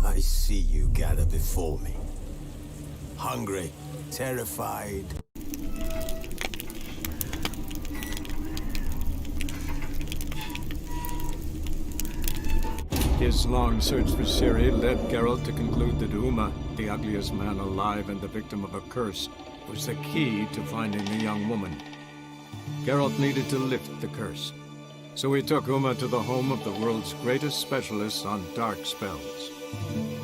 I see you gather before me. Hungry, terrified. His long search for Ciri led Geralt to conclude that Uma, the ugliest man alive and the victim of a curse, was the key to finding the young woman. Geralt needed to lift the curse, so he took Uma to the home of the world's greatest specialists on dark spells,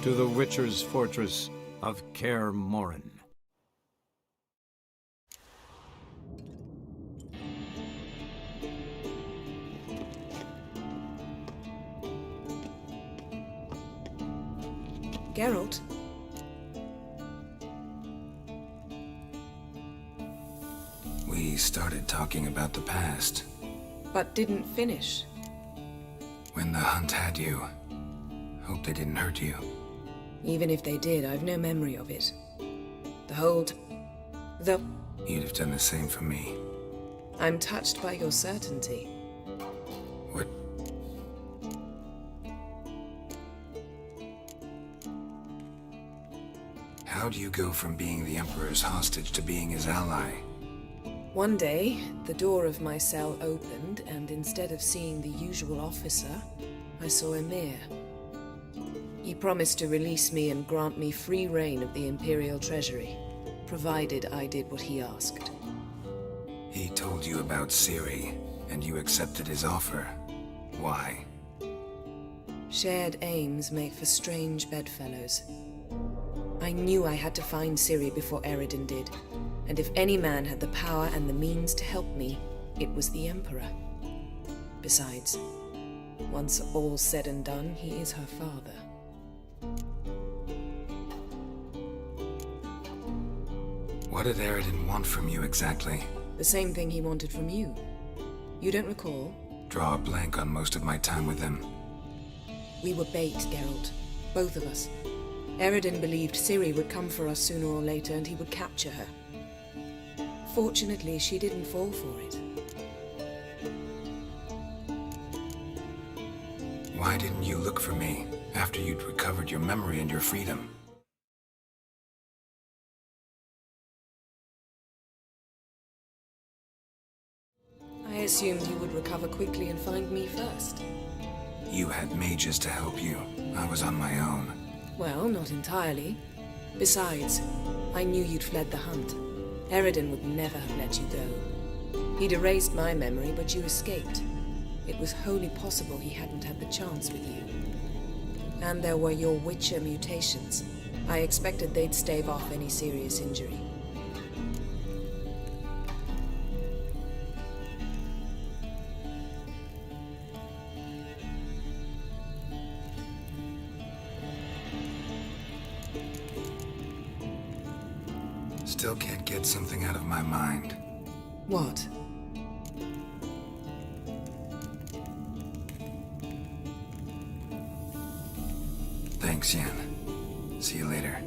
to the Witcher's fortress of Kaer Morhen. Geralt? We started talking about the past. But didn't finish. When the hunt had you. Hope they didn't hurt you. Even if they did, I've no memory of it. You'd have done the same for me. I'm touched by your certainty. What? How do you go from being the Emperor's hostage to being his ally? One day, the door of my cell opened, and instead of seeing the usual officer, I saw Emir. He promised to release me and grant me free reign of the Imperial Treasury, provided I did what he asked. He told you about Ciri, and you accepted his offer. Why? Shared aims make for strange bedfellows. I knew I had to find Ciri before Eredin did, and if any man had the power and the means to help me, it was the Emperor. Besides, once all's said and done, he is her father. What did Eredin want from you exactly? The same thing he wanted from you. You don't recall? Draw a blank on most of my time with him. We were bait, Geralt. Both of us. Eredin believed Ciri would come for us sooner or later and he would capture her. Fortunately, she didn't fall for it. Why didn't you look for me after you'd recovered your memory and your freedom? I assumed you would recover quickly and find me first. You had mages to help you. I was on my own. Well, not entirely. Besides, I knew you'd fled the hunt. Eredin would never have let you go. He'd erased my memory, but you escaped. It was wholly possible he hadn't had the chance with you. And there were your Witcher mutations. I expected they'd stave off any serious injury. Still can't get something out of my mind. What? Thanks, Yen. See you later.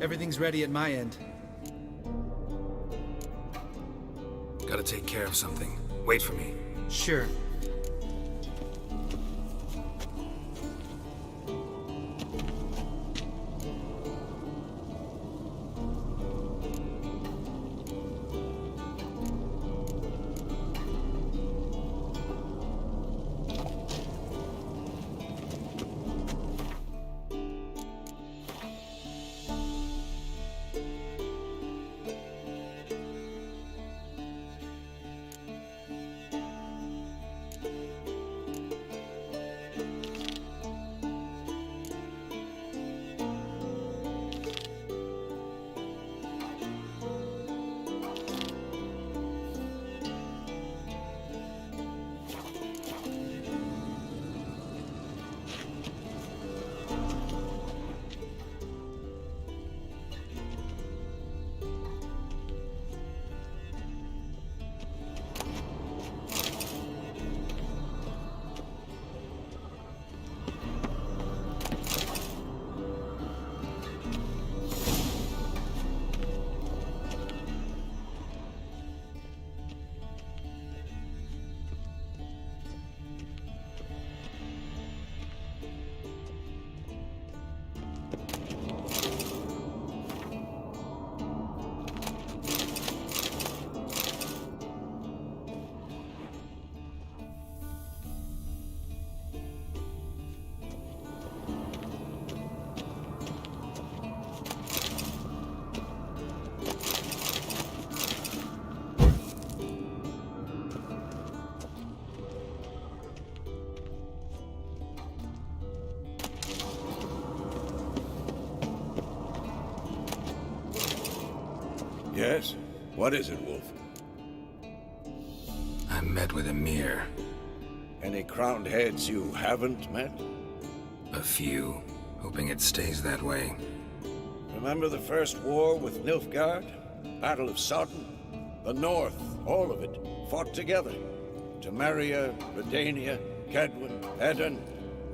Everything's ready at my end. Gotta take care of something. Wait for me. Sure. Yes? What is it, Wolf? I met with Emir. Any crowned heads you haven't met? A few. Hoping it stays that way. Remember the first war with Nilfgaard? Battle of Sodden? The North, all of it, fought together. Temeria, Redania, Kedwin, Eden.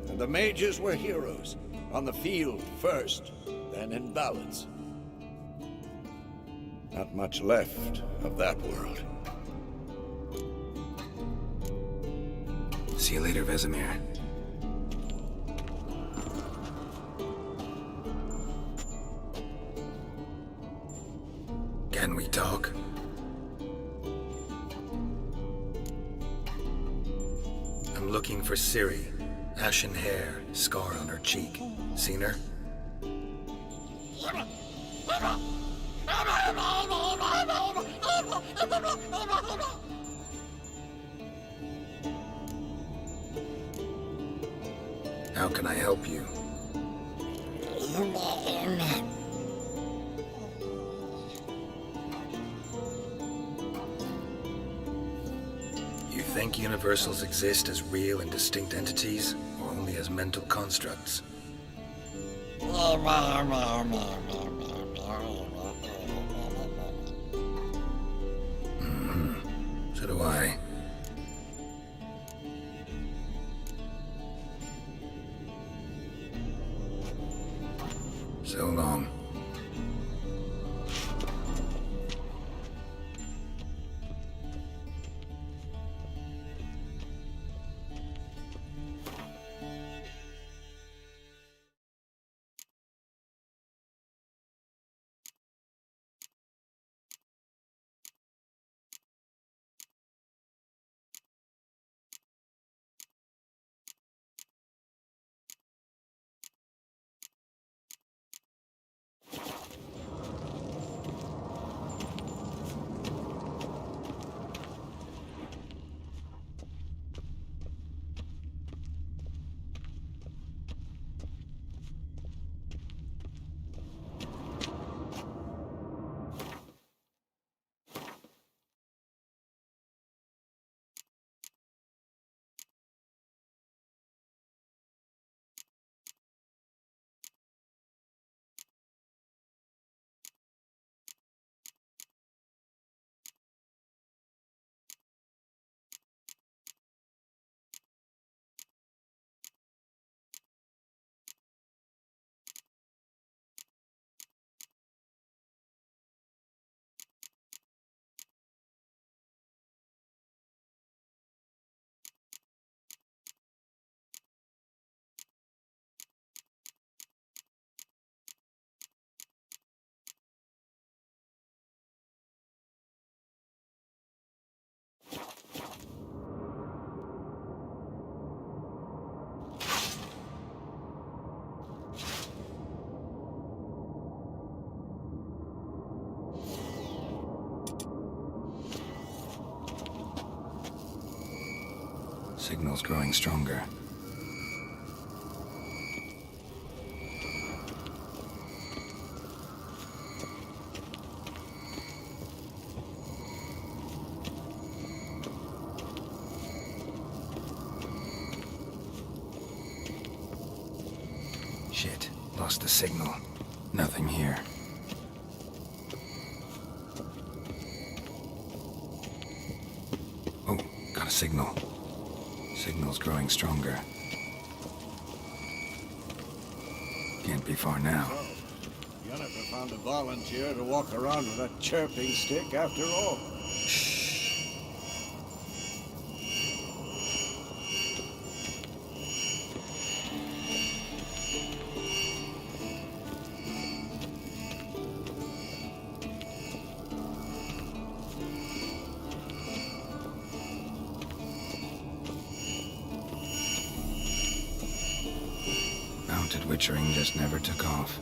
And the mages were heroes. On the field first, then in ballads. Not much left of that world. See you later, Vesemir. Can we talk? I'm looking for Ciri. Ashen hair, scar on her cheek. Seen her? How can I help you? think universals exist as real and distinct entities, or only as mental constructs? So do I. So long. Signal's growing stronger. Shit, lost the signal. Nothing here. Oh, got a signal. Signal's growing stronger. Can't be far now. So, Jennifer found a volunteer to walk around with a chirping stick after all. Mounted witchering just never took off.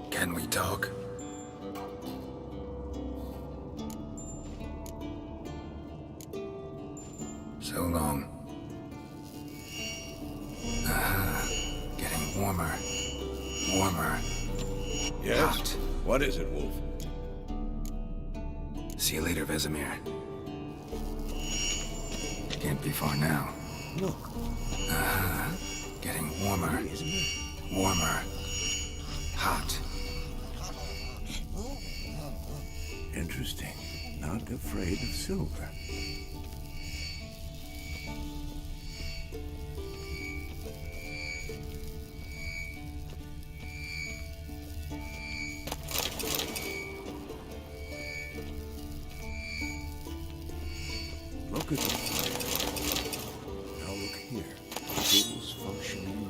Can we talk? So long. Getting warmer. Warmer. Yes? Hot. What is it, Wolf? See you later, Vesemir. Can't be far now. Look. Getting warmer. Isn't it? Warmer. Hot. Interesting. Not afraid of silver. Look at the fire. Now look here. Tools functioning.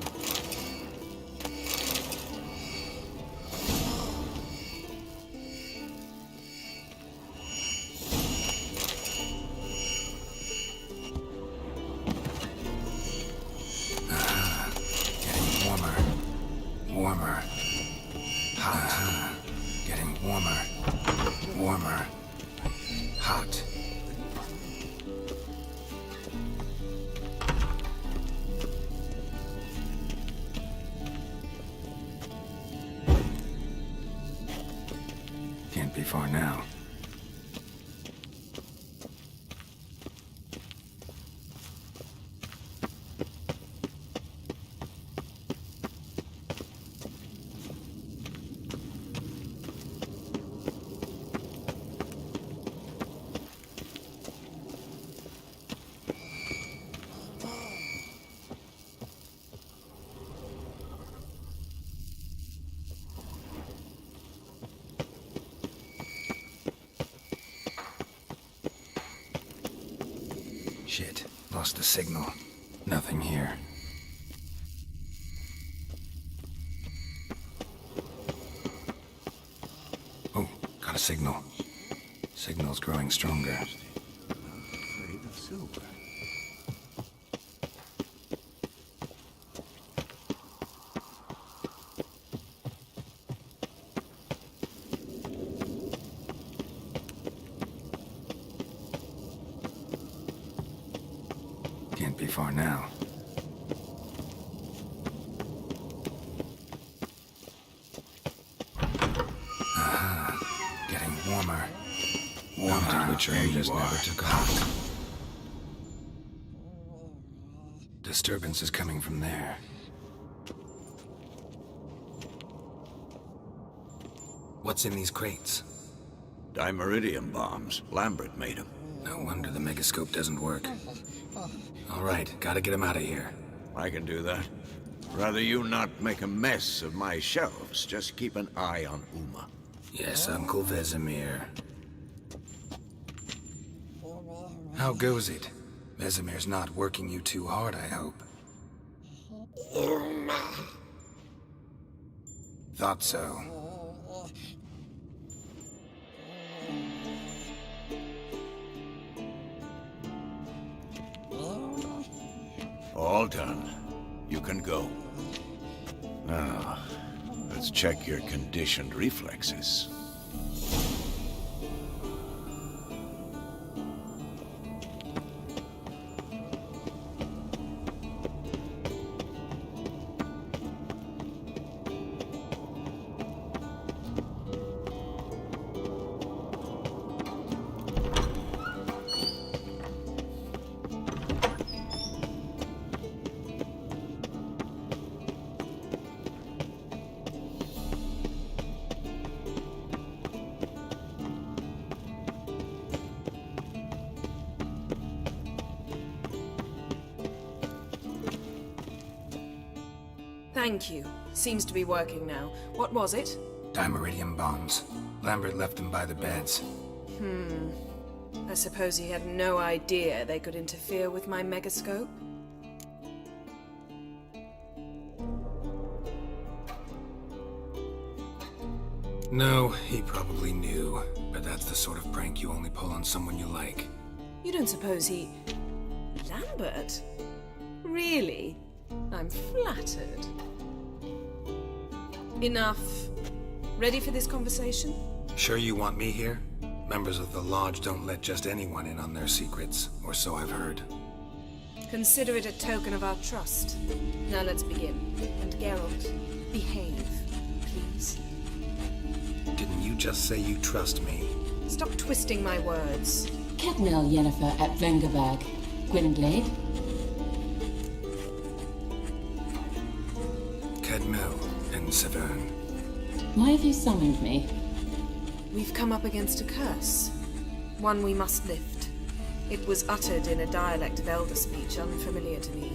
far now. Shit, lost the signal. Nothing here. Oh, got a signal. Signal's growing stronger. Afraid of silver. Can't be far now. Aha, getting warmer. Warmer, which ranges never took off. Disturbance is coming from there. What's in these crates? Dimeridium bombs. Lambert made them. No wonder the megascope doesn't work. All right, gotta get him out of here. I can do that. Rather you not make a mess of my shelves. Just keep an eye on Uma. Yes, Uncle Vesemir. How goes it? Vesemir's not working you too hard, I hope. Thought so. All done. You can go. Now, let's check your conditioned reflexes. Thank you. Seems to be working now. What was it? Dimeridium bombs. Lambert left them by the beds. I suppose he had no idea they could interfere with my megascope? No, he probably knew. But that's the sort of prank you only pull on someone you like. You don't suppose he... Lambert? Really? I'm flattered. Enough. Ready for this conversation? Sure you want me here? Members of the Lodge don't let just anyone in on their secrets, or so I've heard. Consider it a token of our trust. Now let's begin. And Geralt, behave, please. Didn't you just say you trust me? Stop twisting my words. Cadmel Yennefer at Vengerberg. Gwynblade? Cadmel and Severn. Why have you summoned me? We've come up against a curse. One we must lift. It was uttered in a dialect of Elder speech unfamiliar to me.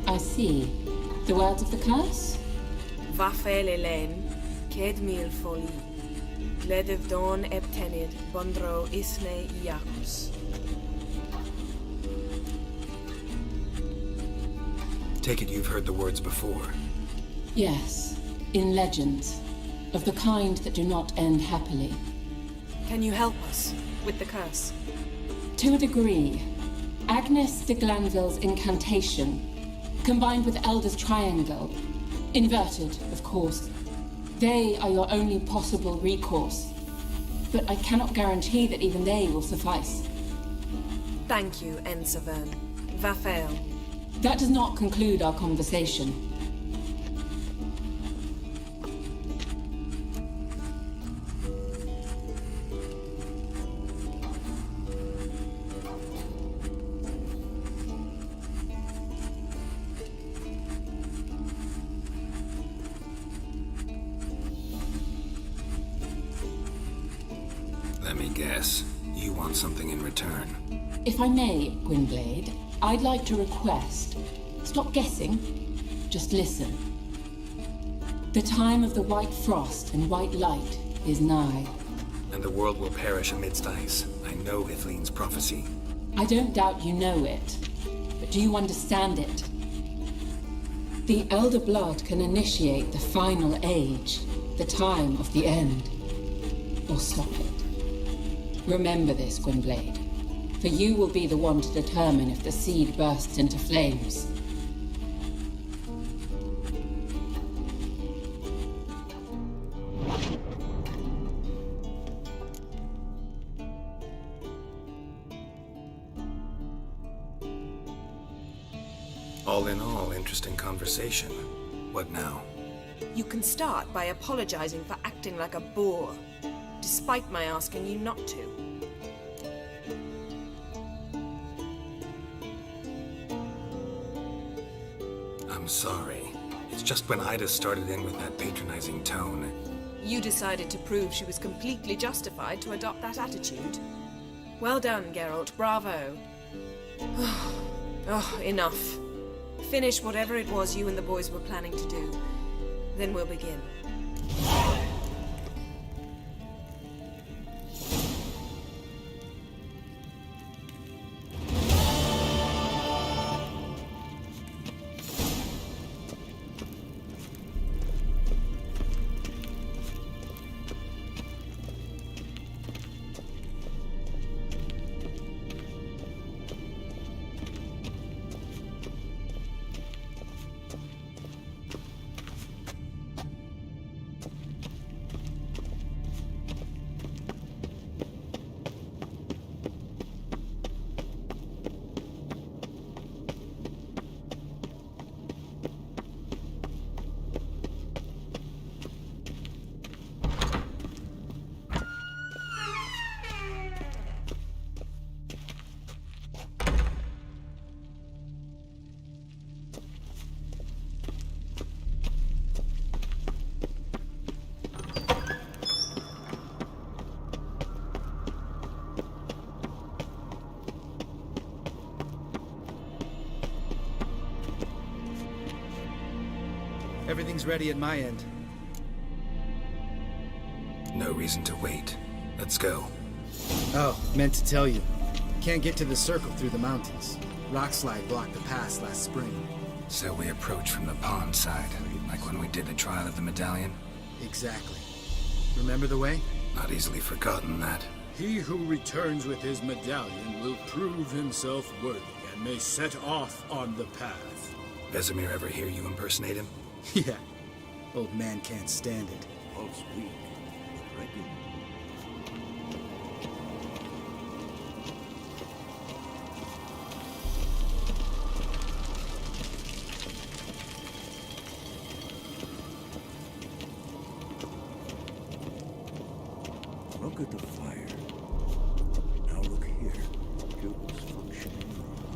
I see. The words of the curse? Vafel Elen, Ked Mil Foli, Gledev Don Ebtenid, Bondro Isne Iakus. Take it you've heard the words before. Yes. In legends. Of the kind that do not end happily. Can you help us with the curse? To a degree. Agnes de Glanville's incantation, combined with Elder's triangle, inverted, of course. They are your only possible recourse. But I cannot guarantee that even they will suffice. Thank you, Ensavern. Vafel. That does not conclude our conversation. Yes, you want something in return. If I may, Gwynblade, I'd like to request. Stop guessing. Just listen. The time of the white frost and white light is nigh. And the world will perish amidst ice. I know Ithleen's prophecy. I don't doubt you know it, but do you understand it? The Elder Blood can initiate the final age, the time of the end, or stop it. Remember this, Gwynblade, for you will be the one to determine if the seed bursts into flames. All in all, interesting conversation. What now? You can start by apologizing for acting like a boor, despite my asking you not to. I'm sorry. It's just when Ida started in with that patronizing tone. You decided to prove she was completely justified to adopt that attitude. Well done, Geralt. Bravo. Oh, enough. Finish whatever it was you and the boys were planning to do. Then we'll begin. Everything's ready at my end. No reason to wait. Let's go. Oh, meant to tell you. Can't get to the circle through the mountains. Rockslide blocked the pass last spring. So we approach from the pond side, like when we did the trial of the medallion? Exactly. Remember the way? Not easily forgotten, that. He who returns with his medallion will prove himself worthy and may set off on the path. Vesemir ever hear you impersonate him? Yeah. Old man can't stand it. Pulse weak, but regular. Look at the fire. Now look here. Pupils functioning normal.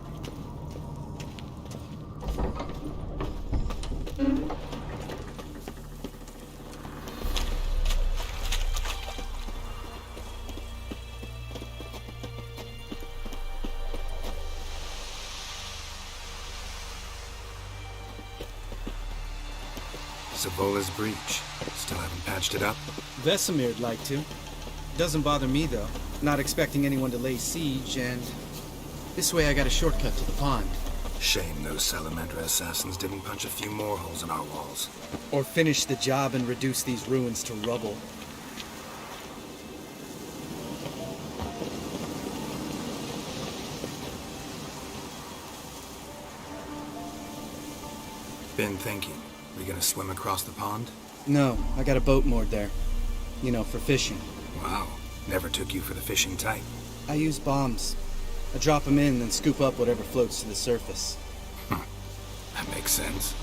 Zavola's breach. Still haven't patched it up? Vesemir'd like to. Doesn't bother me, though. Not expecting anyone to lay siege, and... this way I got a shortcut to the pond. Shame those Salamander assassins didn't punch a few more holes in our walls. Or finish the job and reduce these ruins to rubble. Been thinking. We gonna swim across the pond? No, I got a boat moored there. You know, for fishing. Wow. Never took you for the fishing type. I use bombs. I drop them in, then scoop up whatever floats to the surface. That makes sense.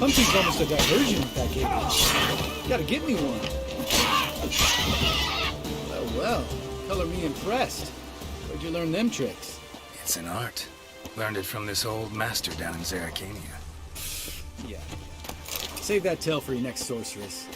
Hunting's almost a diversion with that game. Gotta get me one. Well, color me impressed. Where'd you learn them tricks? It's an art. Learned it from this old master down in Zerrikania. Yeah. Save that tale for your next sorceress.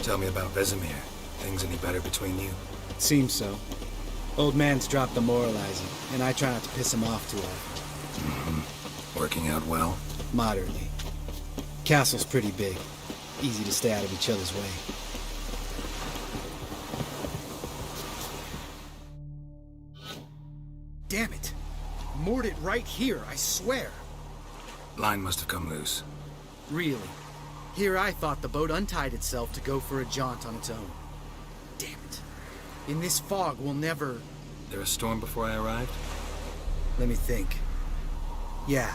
Tell me about Vesemir. Things any better between you? Seems so. Old man's dropped the moralizing, and I try not to piss him off too often. Working out well? Moderately. Castle's pretty big. Easy to stay out of each other's way. Damn it! Moored it right here, I swear! Line must have come loose. Really? Here I thought the boat untied itself to go for a jaunt on its own. Damn it. In this fog, we'll never... There a storm before I arrived? Let me think. Yeah,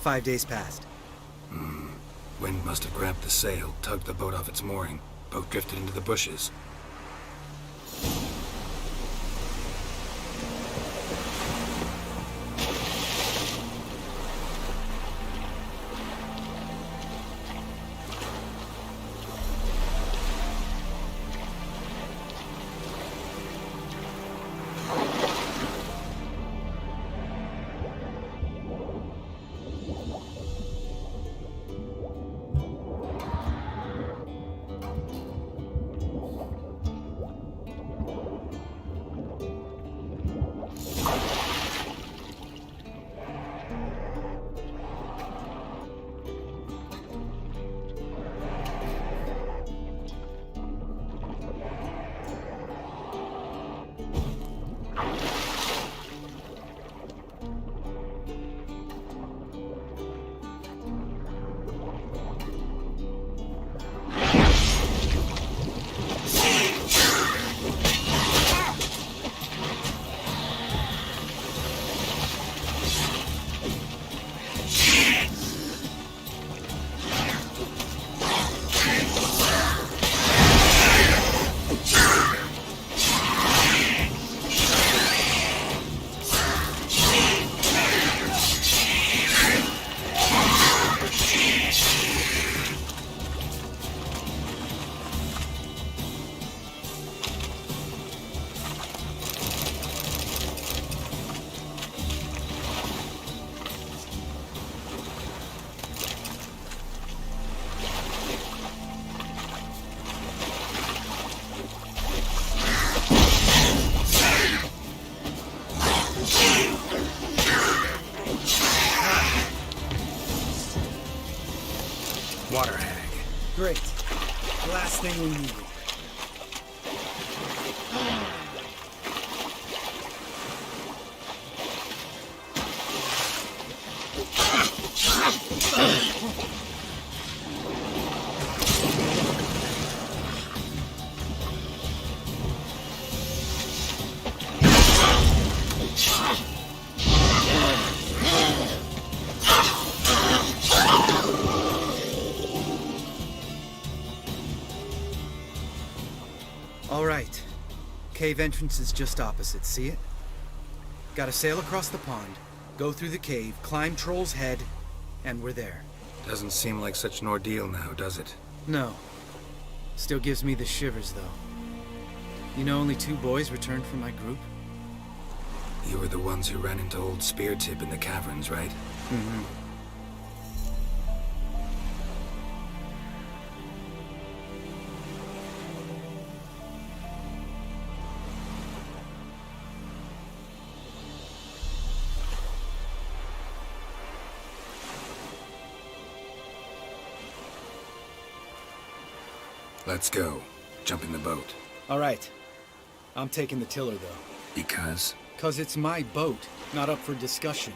5 days passed. Wind must have grabbed the sail, tugged the boat off its mooring. Boat drifted into the bushes. Water hag. Great. Last thing we needed. All right. Cave entrance is just opposite, see it? Gotta sail across the pond, go through the cave, climb Troll's Head, and we're there. Doesn't seem like such an ordeal now, does it? No. Still gives me the shivers, though. You know only 2 boys returned from my group? You were the ones who ran into old Speartip in the caverns, right? Mm-hmm. Let's go. Jump in the boat. All right. I'm taking the tiller, though. Because? 'Cause it's my boat, not up for discussion.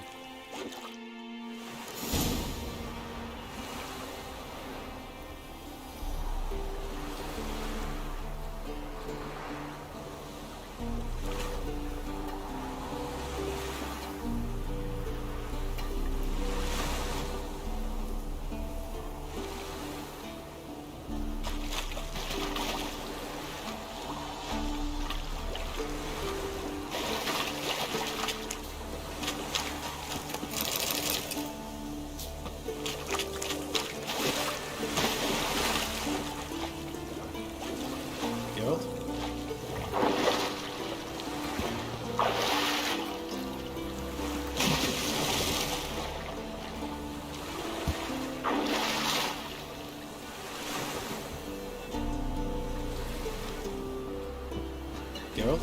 Geralt?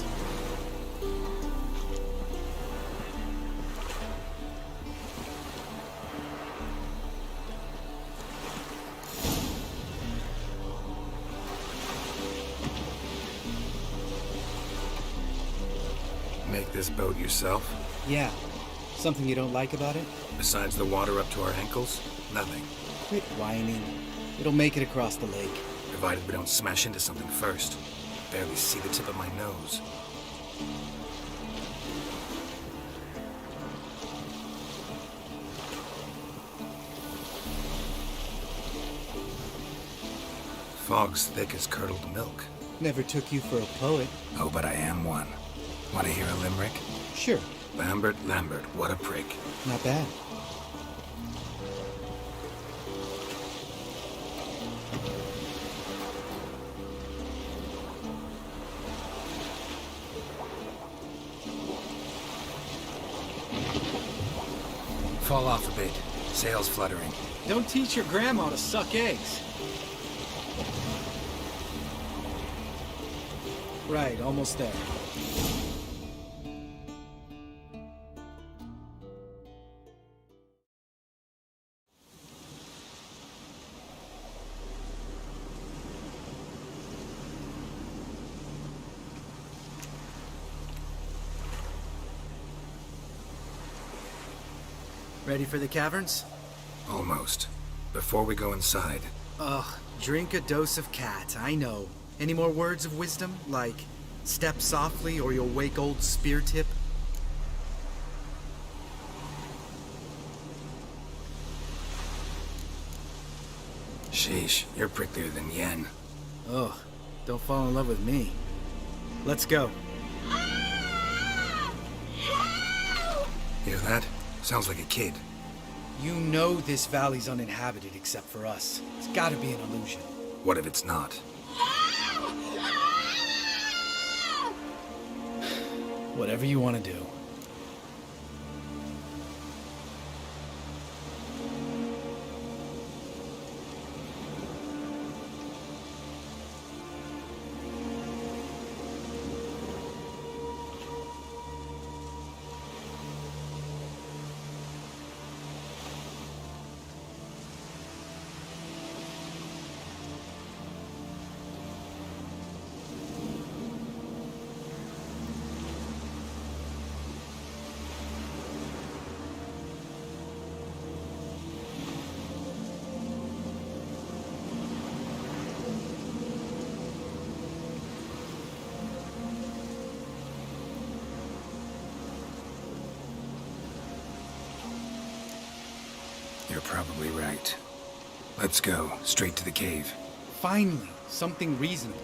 Make this boat yourself? Yeah. Something you don't like about it? Besides the water up to our ankles? Nothing. Quit whining. It'll make it across the lake. Provided we don't smash into something first. Barely see the tip of my nose. Fog's thick as curdled milk. Never took you for a poet. Oh, but I am one. Want to hear a limerick? Sure. Lambert, what a prick. Not bad. Fall off a bit. Sails fluttering. Don't teach your grandma to suck eggs. Right, almost there. Ready for the caverns? Almost. Before we go inside, Ugh, drink a dose of cat, I know. Any more words of wisdom? Like, step softly or you'll wake old Speartip? sheesh, you're pricklier than Yen. Ugh, don't fall in love with me. Let's go. Hear that? Sounds like a kid. You know this valley's uninhabited except for us. It's gotta be an illusion. What if it's not? Whatever you want to do. You're probably right. Let's go, straight to the cave. Finally, something reasonable.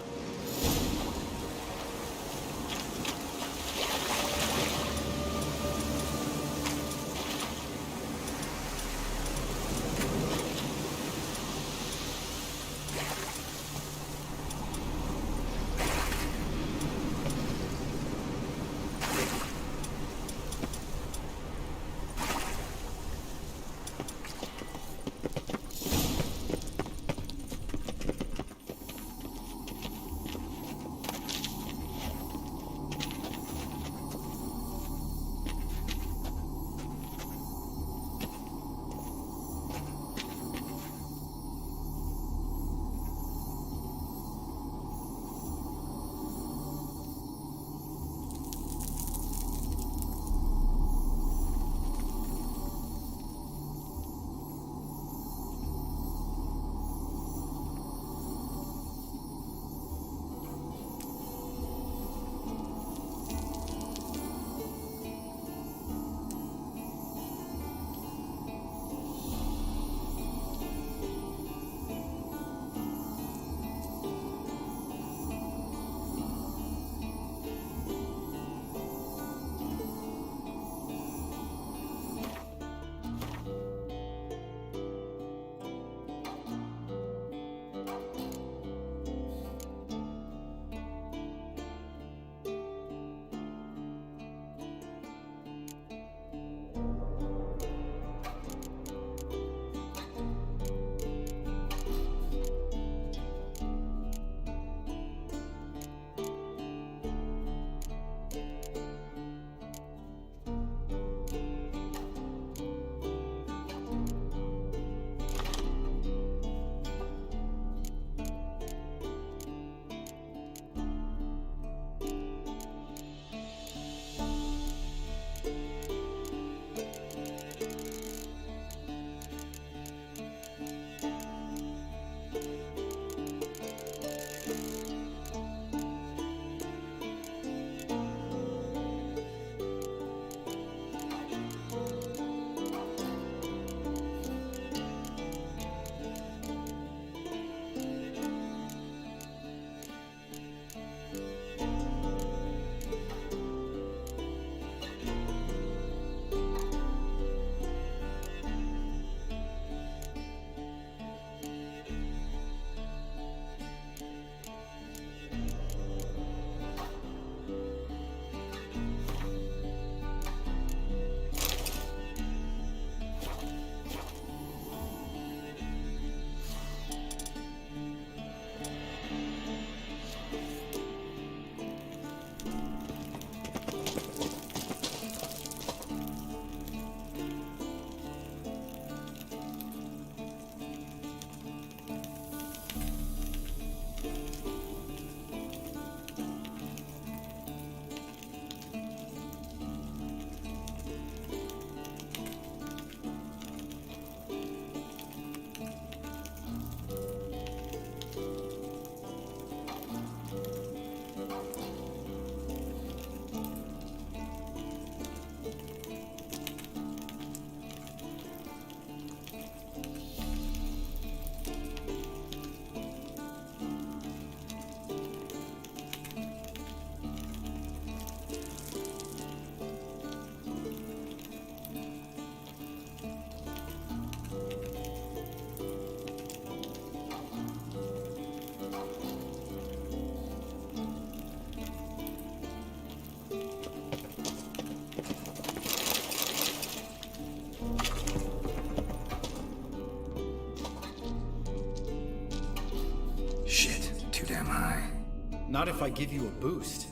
Not if I give you a boost.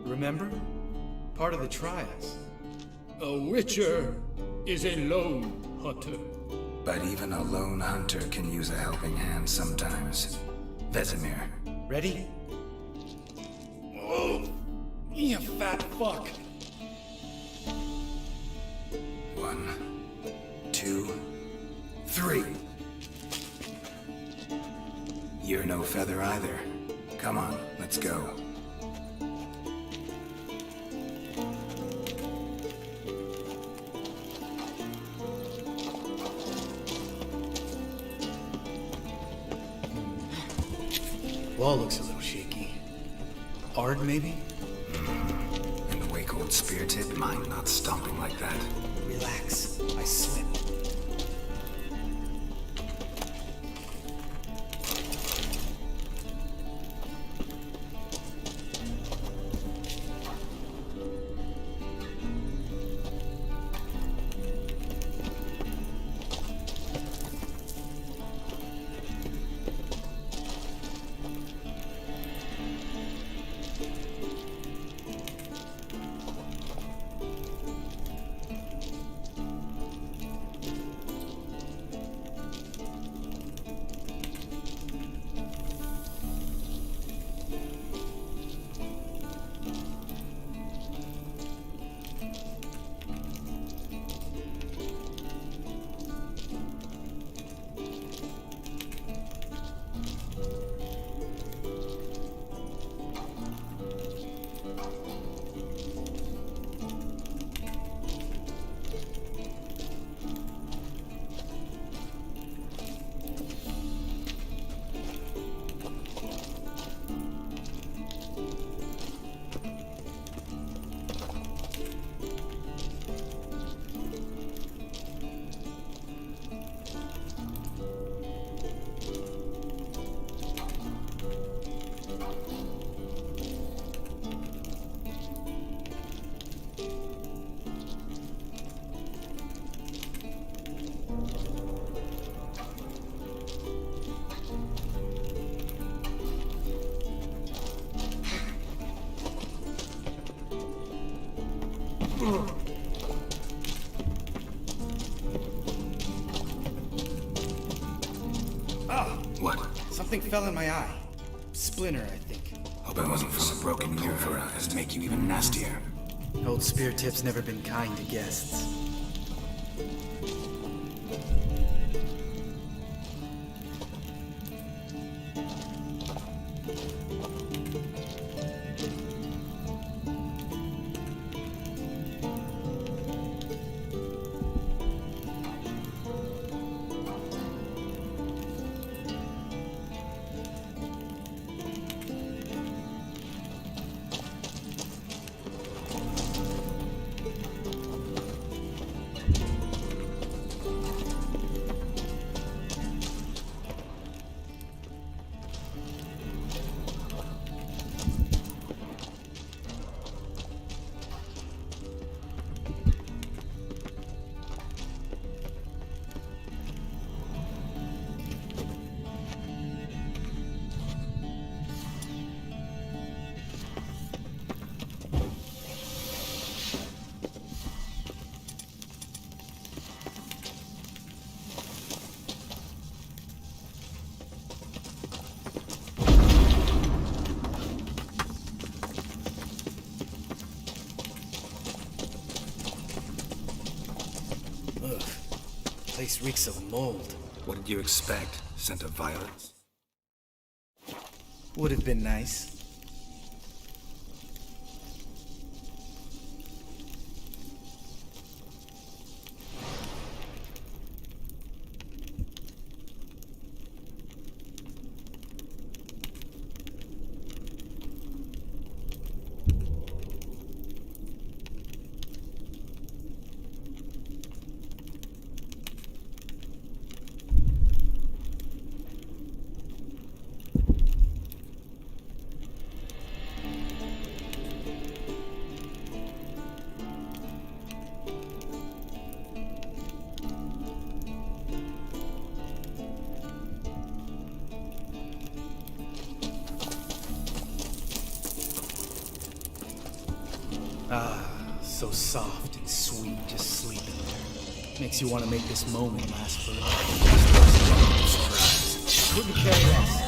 Remember? Part of the trials. A witcher is a lone hunter. But even a lone hunter can use a helping hand sometimes. Vesemir. Ready? Oh, you fat fuck. 1, 2, 3. You're no feather either. Come on, let's go. Wall looks a little shaky. Ard, maybe? In the wake old spear tip, mine not stomping like that. Relax. I slipped. What? Something fell in my eye. Splinter, I think. Hope it wasn't from a broken Uvera, as make you even nastier. Old Spear Tip's never been kind to guests. Ugh. Place reeks of mold. What did you expect? Scent of violets? Would have been nice. soft and sweet just sleeping there. Makes you want to make this moment last forever. Couldn't care less.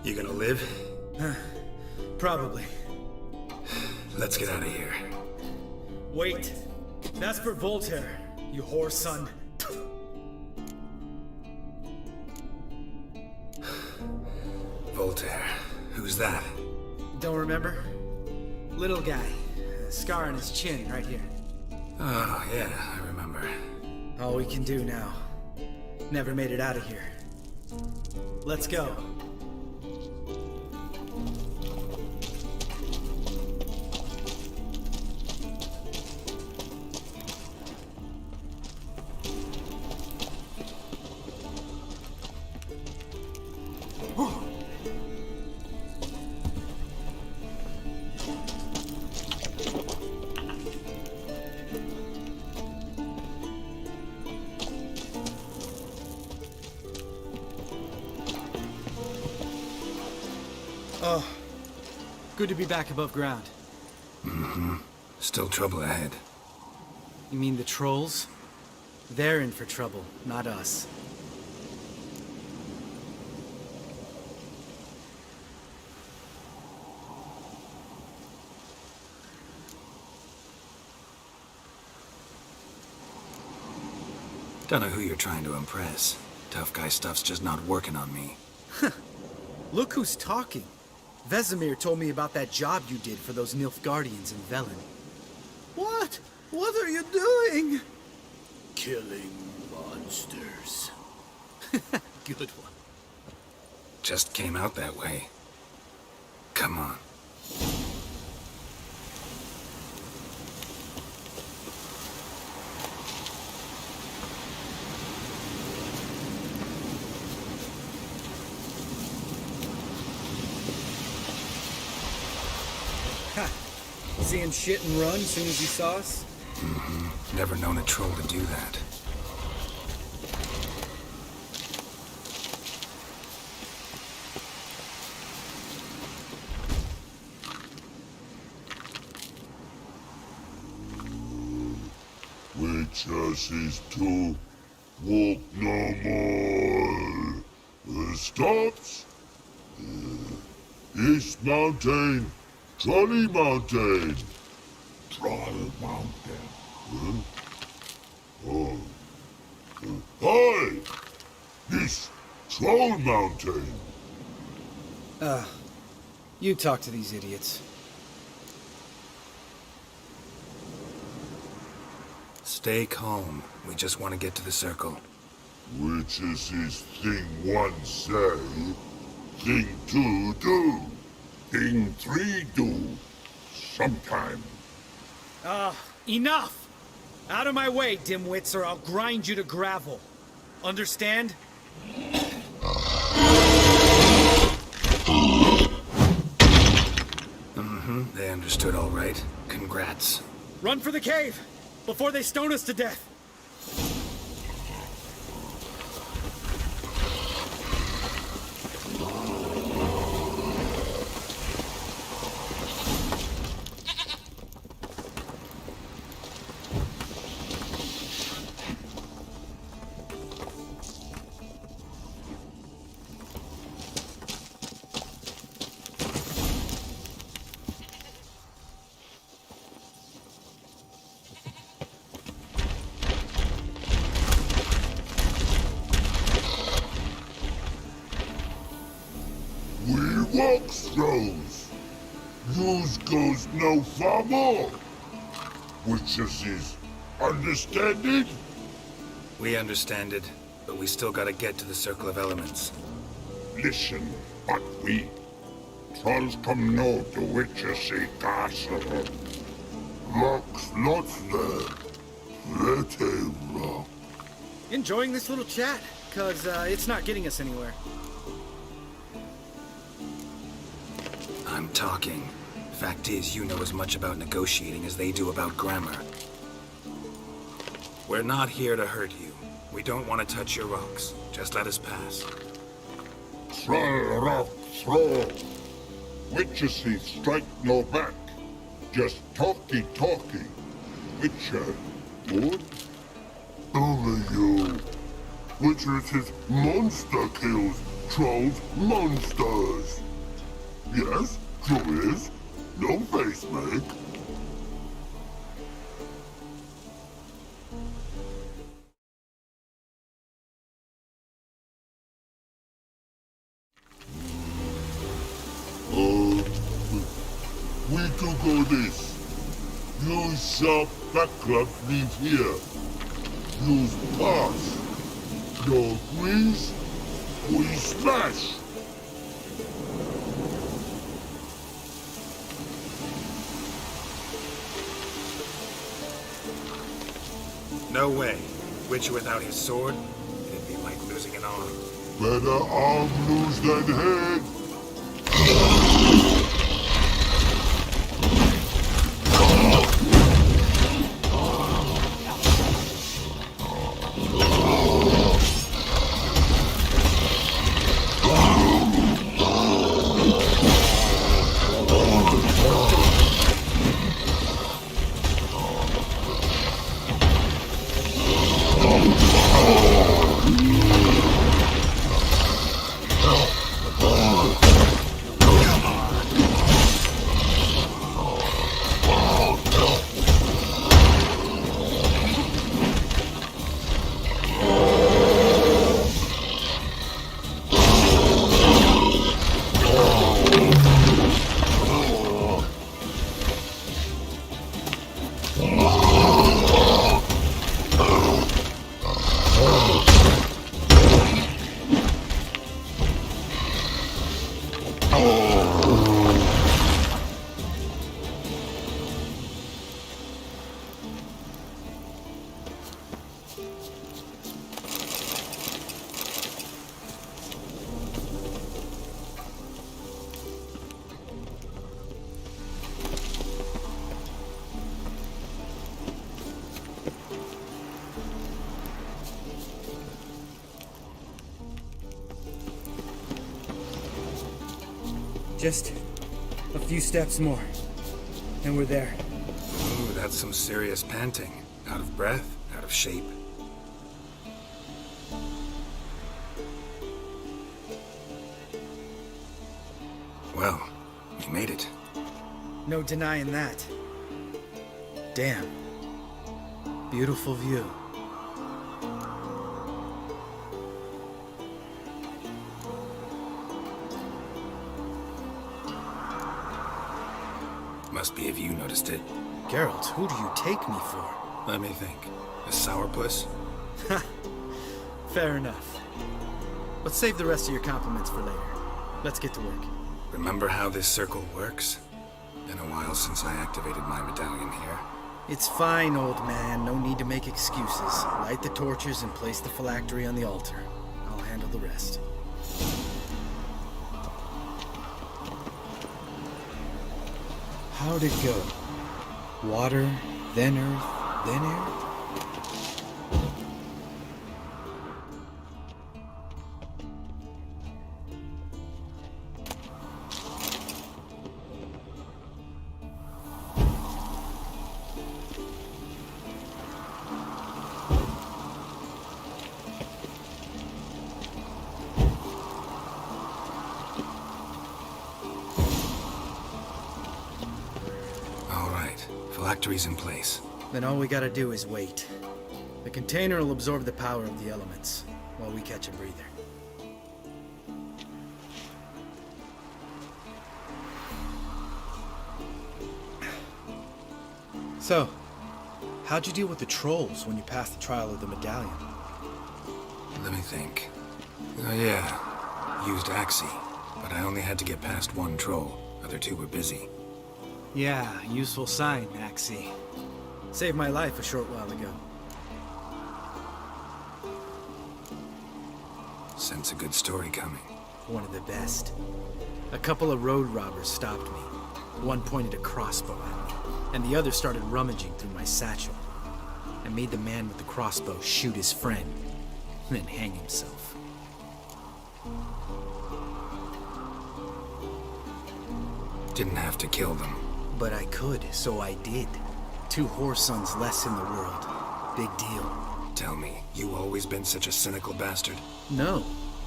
You gonna live? Probably. Let's get out of here. Wait. That's for Voltaire, you whore son. Voltaire. Who's that? Don't remember? Little guy. A scar on his chin right here. Oh, yeah, I remember. All we can do now. Never made it out of here. Let's go. Oh, good to be back above ground. Mm-hmm. Still trouble ahead. You mean the trolls? They're in for trouble, not us. Don't know who you're trying to impress. Tough guy stuff's just not working on me. Look who's talking. Vesemir told me about that job you did for those Nilfgaardians in Velen. What? What are you doing? Killing monsters. Good one. Just came out that way. Come on. Seeing shit and run as soon as you saw us? Mm-hmm. Never known a troll to do that. Which is to walk no more. Stops. East Mountain. Trolley Mountain. Troll Mountain. Huh? Oh. Hi! This Troll Mountain. You talk to these idiots. Stay calm. We just want to get to the circle. Which is thing one say, thing two do, thing three do, sometime. Enough! Out of my way, dimwits, or I'll grind you to gravel. Understand? Mm-hmm. They understood all right. Congrats. Run for the cave! Before they stone us to death! Walks throws. Use goes no far more. Witches is understanding? We understand it, but we still gotta get to the Circle of Elements. Listen, but we. Trolls come no to witches castle. Rocks lots there. Pretty rock. Enjoying this little chat? Cause it's not getting us anywhere. I'm talking. Fact is, you know as much about negotiating as they do about grammar. We're not here to hurt you. We don't want to touch your rocks. Just let us pass. Troll rock throw. Witches strike no back. Just talky. Witcher, good? Only you. Witches is monster kills. Trolls monsters. Yes, true is. No face make. We do go this. Use sharp backlash leave here. Use pass. No grease, we smash. No way. Witcher without his sword? It'd be like losing an arm. Better arm lose than head. Just a few steps more, and we're there. Ooh, that's some serious panting. Out of breath, out of shape. Well, we made it. No denying that. Damn. Beautiful view. Must be if you noticed it. Geralt, who do you take me for? Let me think. A sourpuss? Ha! Fair enough. Let's save the rest of your compliments for later. Let's get to work. Remember how this circle works? Been a while since I activated my medallion here. It's fine, old man. No need to make excuses. Light the torches and place the phylactery on the altar. I'll handle the rest. How'd it go? Water, then earth, then air? Phylactery's in place. Then all we gotta do is wait. The container will absorb the power of the elements, while we catch a breather. So, how'd you deal with the trolls when you passed the trial of the medallion? Let me think. Oh yeah, used Axie, but I only had to get past one troll. Other two were busy. Yeah, useful sign, Axie. Saved my life a short while ago. Sense a good story coming. One of the best. A couple of road robbers stopped me. One pointed a crossbow at me, and the other started rummaging through my satchel. I made the man with the crossbow shoot his friend, and then hang himself. Didn't have to kill them. But I could, so I did. 2 whoresons less in the world. Big deal. Tell me, you always been such a cynical bastard? No,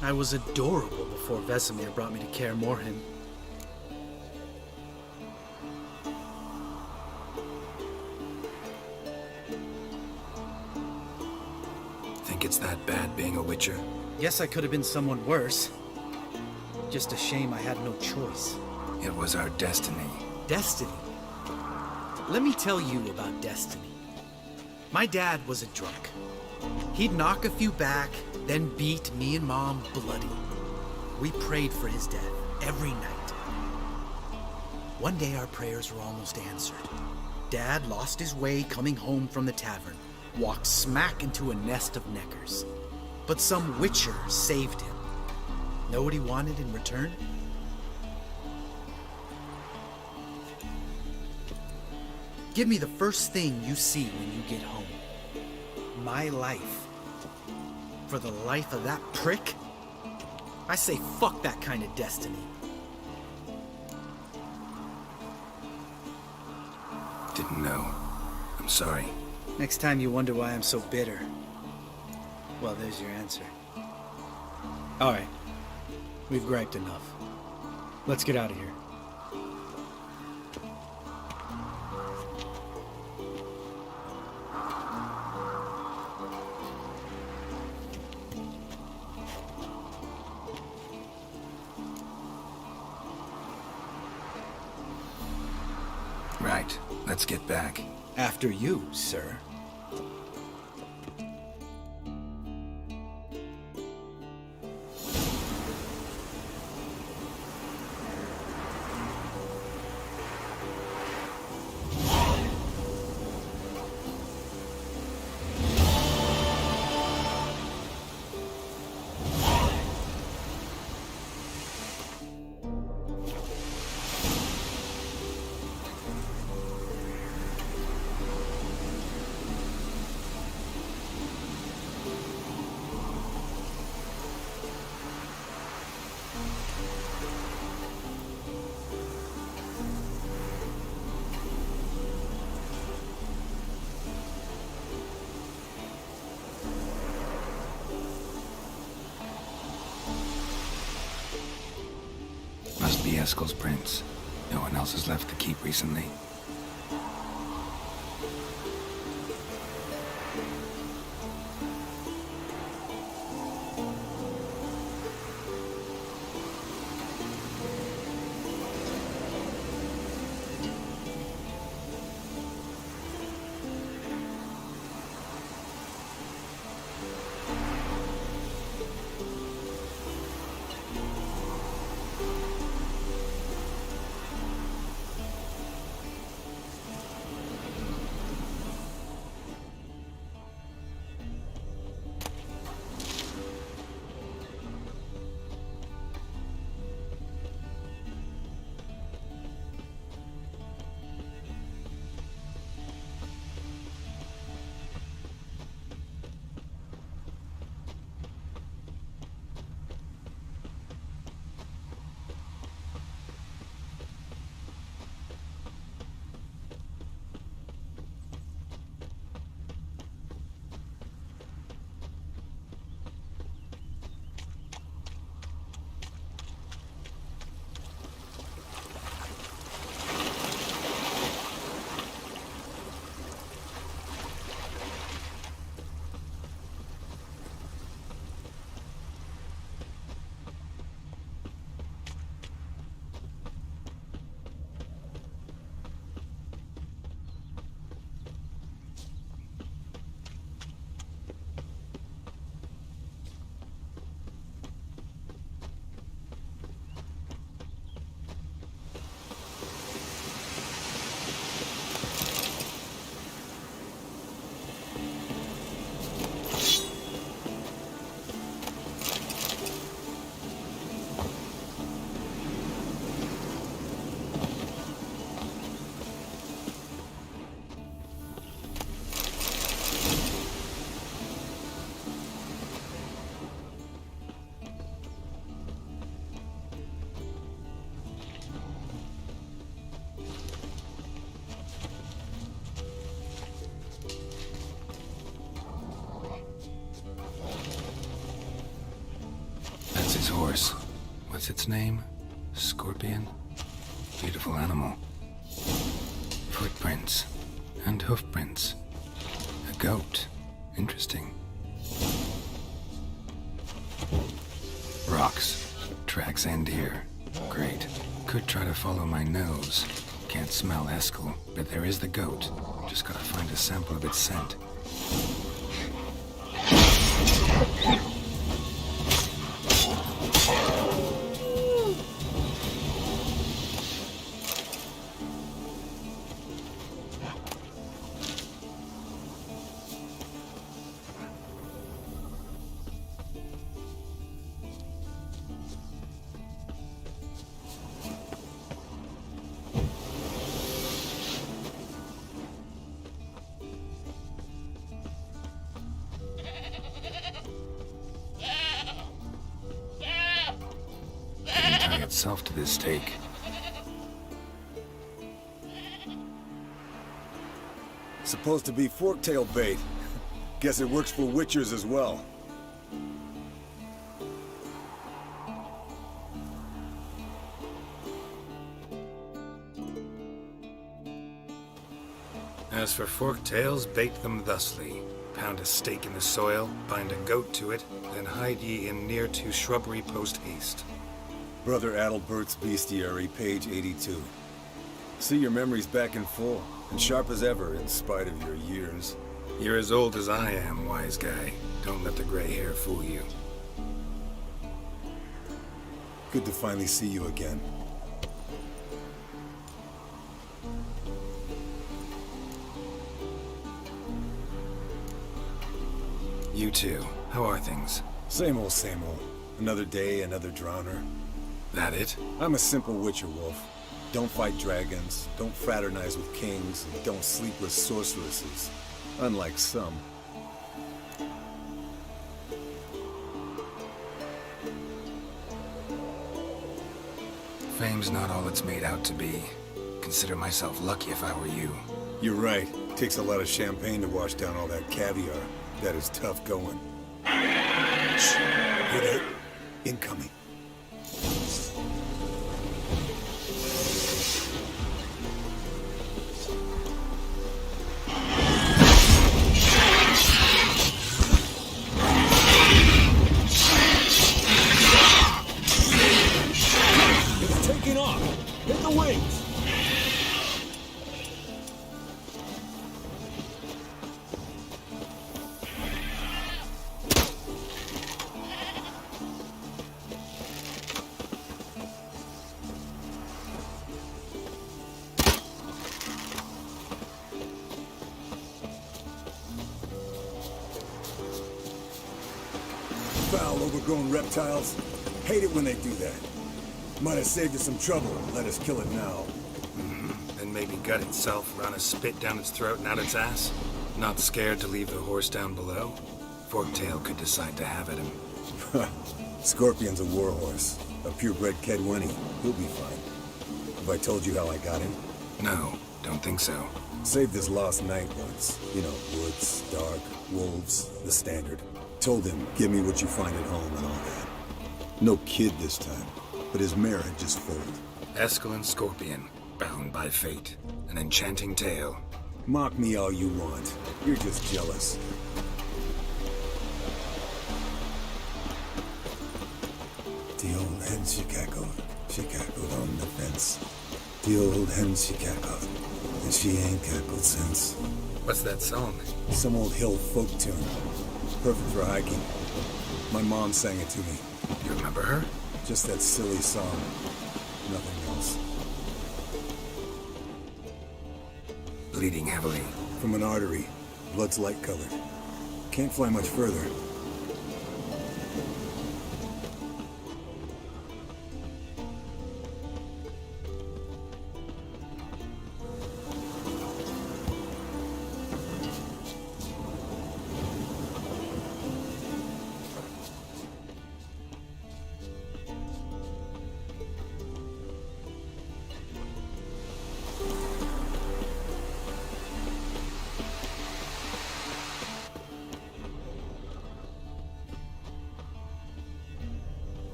I was adorable before Vesemir brought me to Kaer Morhen. Think it's that bad being a witcher? Guess I could have been someone worse. Just a shame I had no choice. It was our destiny. Destiny? Let me tell you about destiny. My dad was a drunk. He'd knock a few back, then beat me and Mom bloody. We prayed for his death every night. One day our prayers were almost answered. Dad lost his way coming home from the tavern, walked smack into a nest of neckers. But some witcher saved him. Know what he wanted in return? Give me the first thing you see when you get home. My life. For the life of that prick? I say fuck that kind of destiny. Didn't know. I'm sorry. Next time you wonder why I'm so bitter, well, there's your answer. All right. We've griped enough. Let's get out of here. Right. Let's get back. After you, sir. Must be Eskel's prints. No one else has left the keep recently. horse. What's its name? Scorpion? Beautiful animal. Footprints. And hoofprints. A goat. Interesting. Rocks. Tracks end here. Great. Could try to follow my nose. Can't smell Eskel, but there is the goat. Just gotta find a sample of its scent. Tie itself to this stake. Supposed to be forktail bait. Guess it works for witchers as well. As for forktails, bait them thusly. Pound a stake in the soil, bind a goat to it, then hide ye in near to shrubbery post haste. Brother Adalbert's Bestiary, page 82. See your memories back in full, and sharp as ever in spite of your years. You're as old as I am, wise guy. Don't let the gray hair fool you. Good to finally see you again. You too. How are things? Same old, same old. Another day, another drowner. That it? I'm a simple witcher, Wolf. Don't fight dragons, don't fraternize with kings, and don't sleep with sorceresses. Unlike some. Fame's not all it's made out to be. Consider myself lucky if I were you. You're right. Takes a lot of champagne to wash down all that caviar. That is tough going. Shh. Hear that? Incoming. It's taking off! Hit the wings! Foul, overgrown reptiles. Hate it when they do that. Might have saved us some trouble. Let us kill it now. Then maybe gut itself, run a spit down its throat and out its ass? Not scared to leave the horse down below? Forktail could decide to have at him. Scorpion's a warhorse. A purebred Kedwenny. He'll be fine. Have I told you how I got him? No, don't think so. Saved his lost knight once. You know, woods, dark, wolves, the standard. Told him, give me what you find at home and all that. No kid this time, but his mare had just foaled. Eskel and Scorpion, bound by fate. An enchanting tale. Mock me all you want. You're just jealous. The old hen she cackled on the fence. The old hen she cackled, and she ain't cackled since. What's that song? Some old hill folk tune. Perfect for hiking. My mom sang it to me. You remember her? Just that silly song. Nothing else. Bleeding heavily. From an artery. Blood's light colored. Can't fly much further.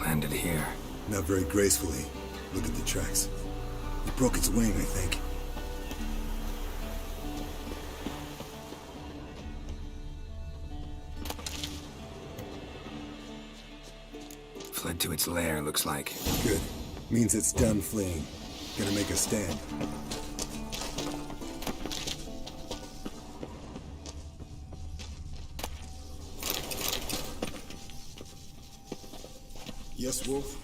Landed here. Not very gracefully. Look at the tracks. It broke its wing, I think. Fled to its lair, looks like. Good. Means it's done fleeing. Gonna make a stand. Yes, Wolf?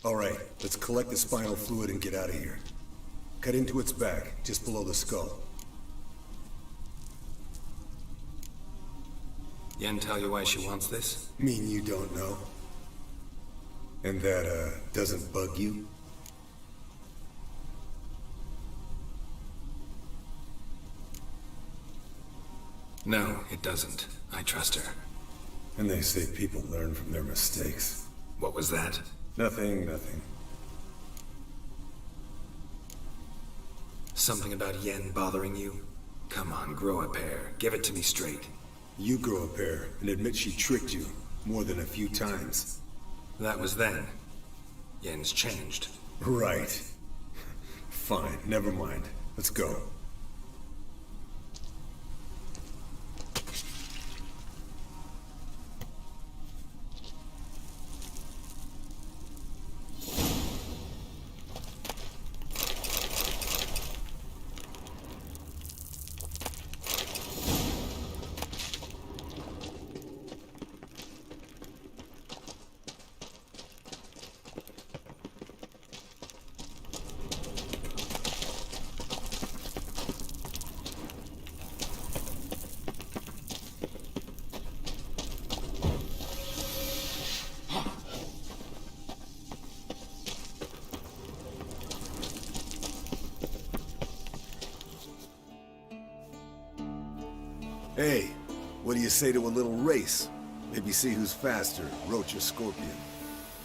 Alright, let's collect the spinal fluid and get out of here. Cut into its back, just below the skull. Yen tell you why she wants this? Mean you don't know? And that, doesn't bug you? No, it doesn't. I trust her. And they say people learn from their mistakes. What was that? Nothing, nothing. Something about Yen bothering you? Come on, grow a pair. Give it to me straight. You grow a pair and admit she tricked you more than a few times. That was then. Yen's changed. Right. Fine, never mind. Let's go. Hey, what do you say to a little race? Maybe see who's faster, Roach or Scorpion.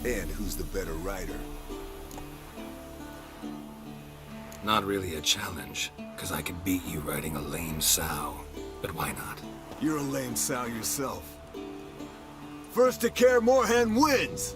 And who's the better rider. Not really a challenge, because I could beat you riding a lame sow. But why not? You're a lame sow yourself. First to Kaer, Morhen wins!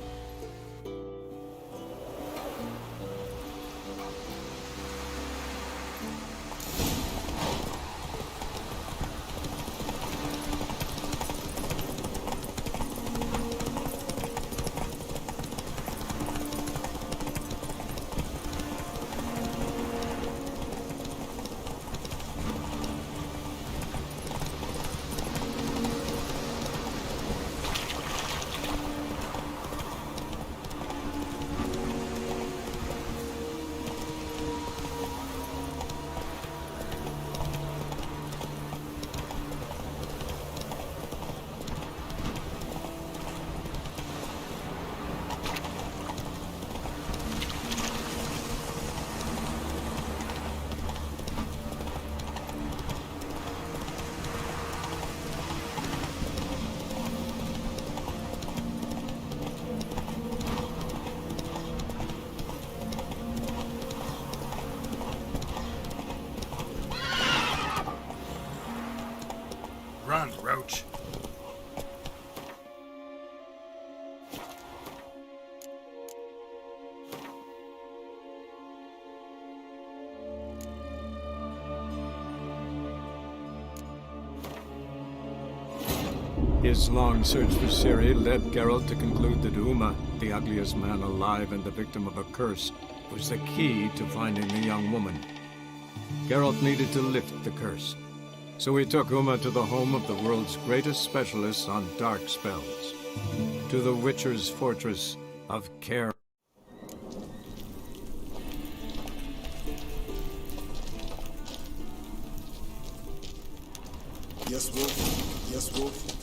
Run, Roach. His long search for Ciri led Geralt to conclude that Uma, the ugliest man alive and the victim of a curse, was the key to finding the young woman. Geralt needed to lift the curse, so he took Uma to the home of the world's greatest specialists on dark spells, to the Witcher's fortress of Kaer. Yes, Wolf. Yes, Wolf.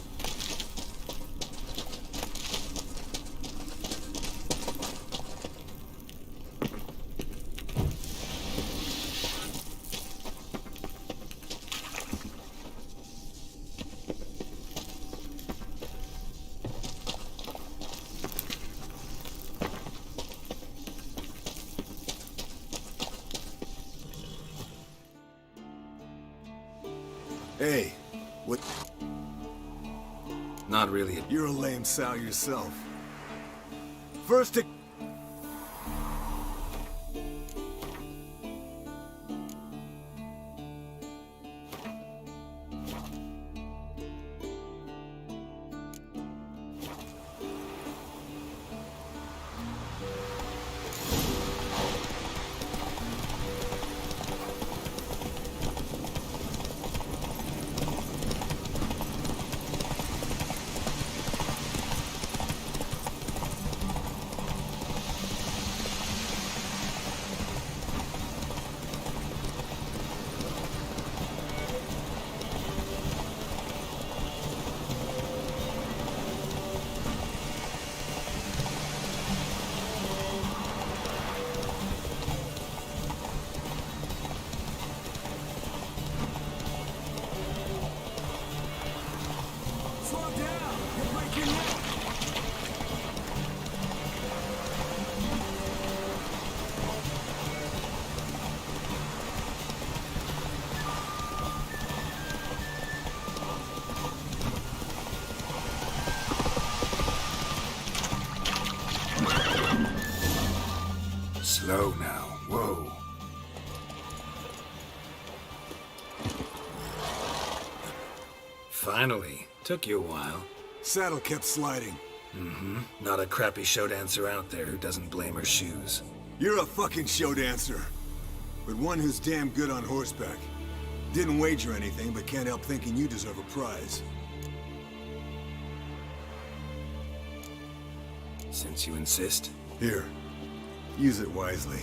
Hey, what? Not really. You're a lame sow yourself. First to... Slow now. Whoa. Finally. Took you a while. Saddle kept sliding. Mm-hmm. Not a crappy show dancer out there who doesn't blame her shoes. You're a fucking show dancer. But one who's damn good on horseback. Didn't wager anything, but can't help thinking you deserve a prize. Since you insist. Here. Use it wisely.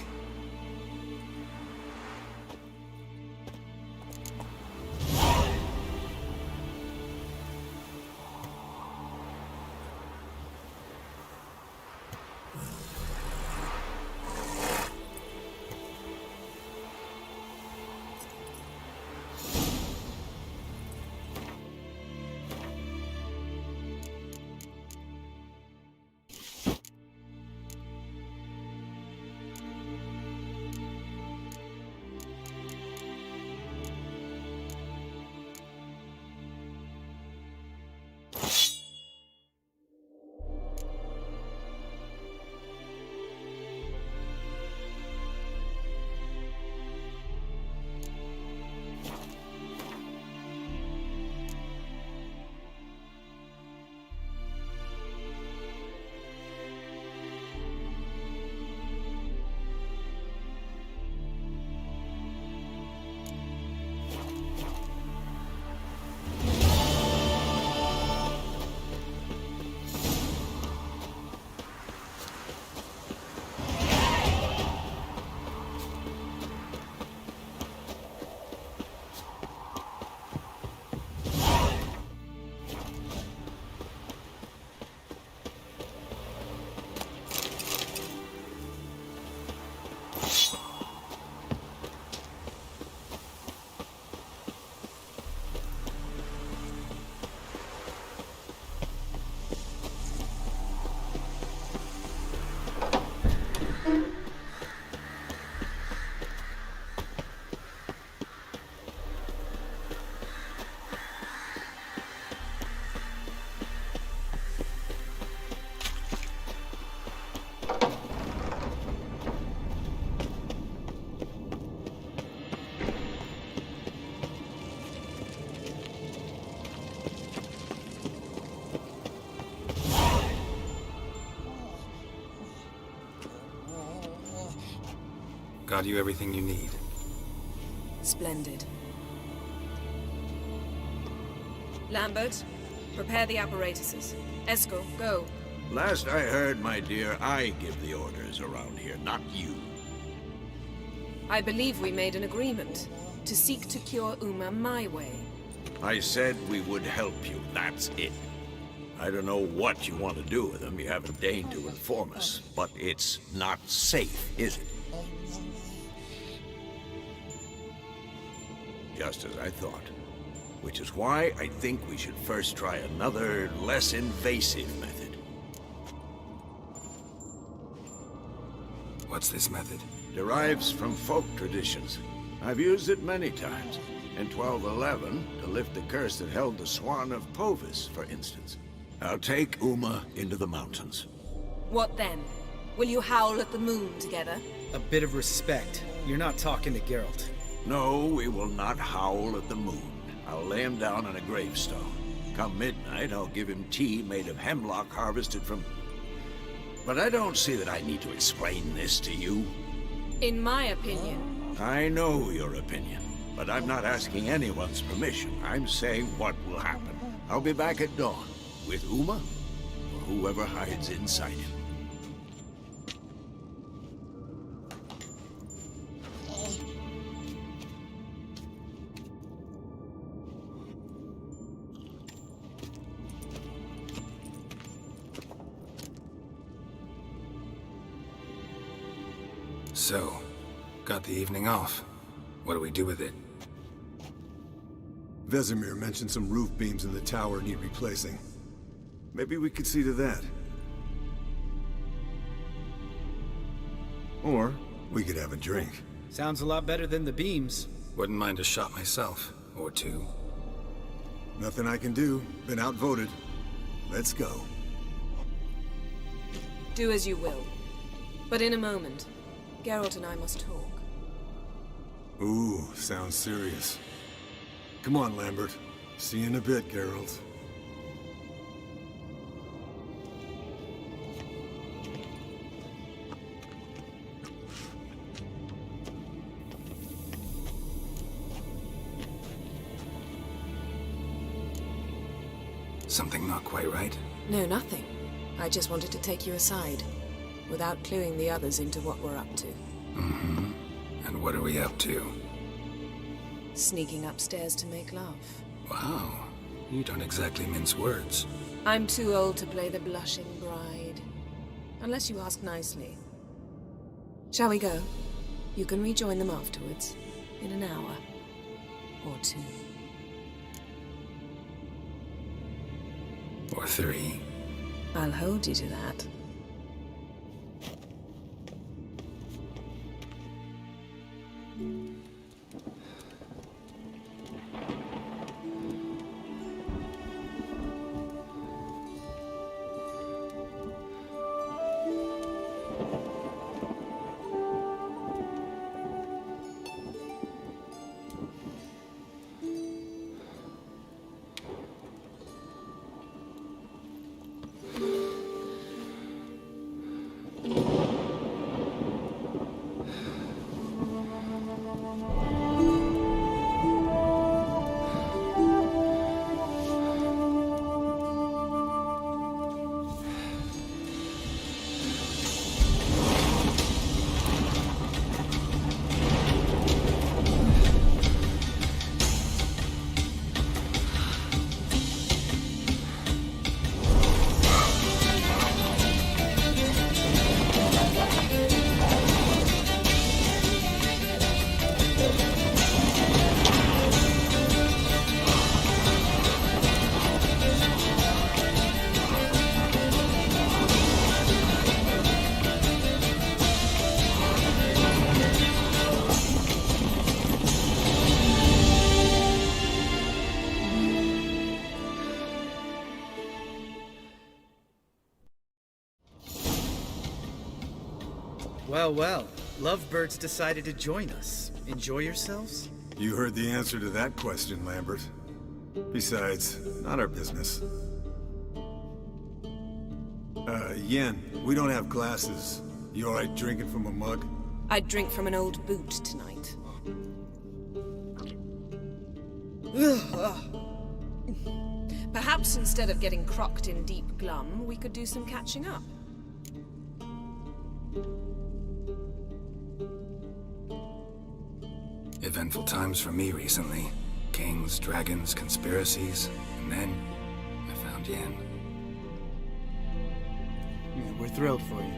got you everything you need. Splendid. Lambert, prepare the apparatuses. Eskel, go. Last I heard, my dear, I give the orders around here, not you. I believe we made an agreement to seek to cure Uma my way. I said we would help you, that's it. I don't know what you want to do with them, you haven't deigned to inform us, but it's not safe, is it? Just as I thought. Which is why I think we should first try another, less invasive method. What's this method? Derives from folk traditions. I've used it many times. In 1211, to lift the curse that held the Swan of Povis, for instance. I'll take Uma into the mountains. What then? Will you howl at the moon together? A bit of respect. You're not talking to Geralt. No, we will not howl at the moon. I'll lay him down on a gravestone. Come midnight, I'll give him tea made of hemlock harvested from... But I don't see that I need to explain this to you. In my opinion. I know your opinion, but I'm not asking anyone's permission. I'm saying what will happen. I'll be back at dawn, with Uma, or whoever hides inside him. So, got the evening off. What do we do with it? Vesemir mentioned some roof beams in the tower need replacing. Maybe we could see to that. Or we could have a drink. Sounds a lot better than the beams. Wouldn't mind a shot myself, or two. Nothing I can do. Been outvoted. Let's go. Do as you will. But in a moment, Geralt and I must talk. Ooh, sounds serious. Come on, Lambert. See you in a bit, Geralt. Something not quite right? No, nothing. I just wanted to take you aside, without cluing the others into what we're up to. Mm-hmm. And what are we up to? Sneaking upstairs to make love. Wow. You don't exactly mince words. I'm too old to play the blushing bride. Unless you ask nicely. Shall we go? You can rejoin them afterwards. In an hour. Or two. Or three. I'll hold you to that. Well, well. Lovebirds decided to join us. Enjoy yourselves? You heard the answer to that question, Lambert. Besides, not our business. Yen, we don't have glasses. You alright drinking from a mug? I'd drink from an old boot tonight. Perhaps instead of getting crocked in deep glum, we could do some catching up. Eventful times for me recently. Kings, dragons, conspiracies, and then I found Yen. Yeah, we're thrilled for you.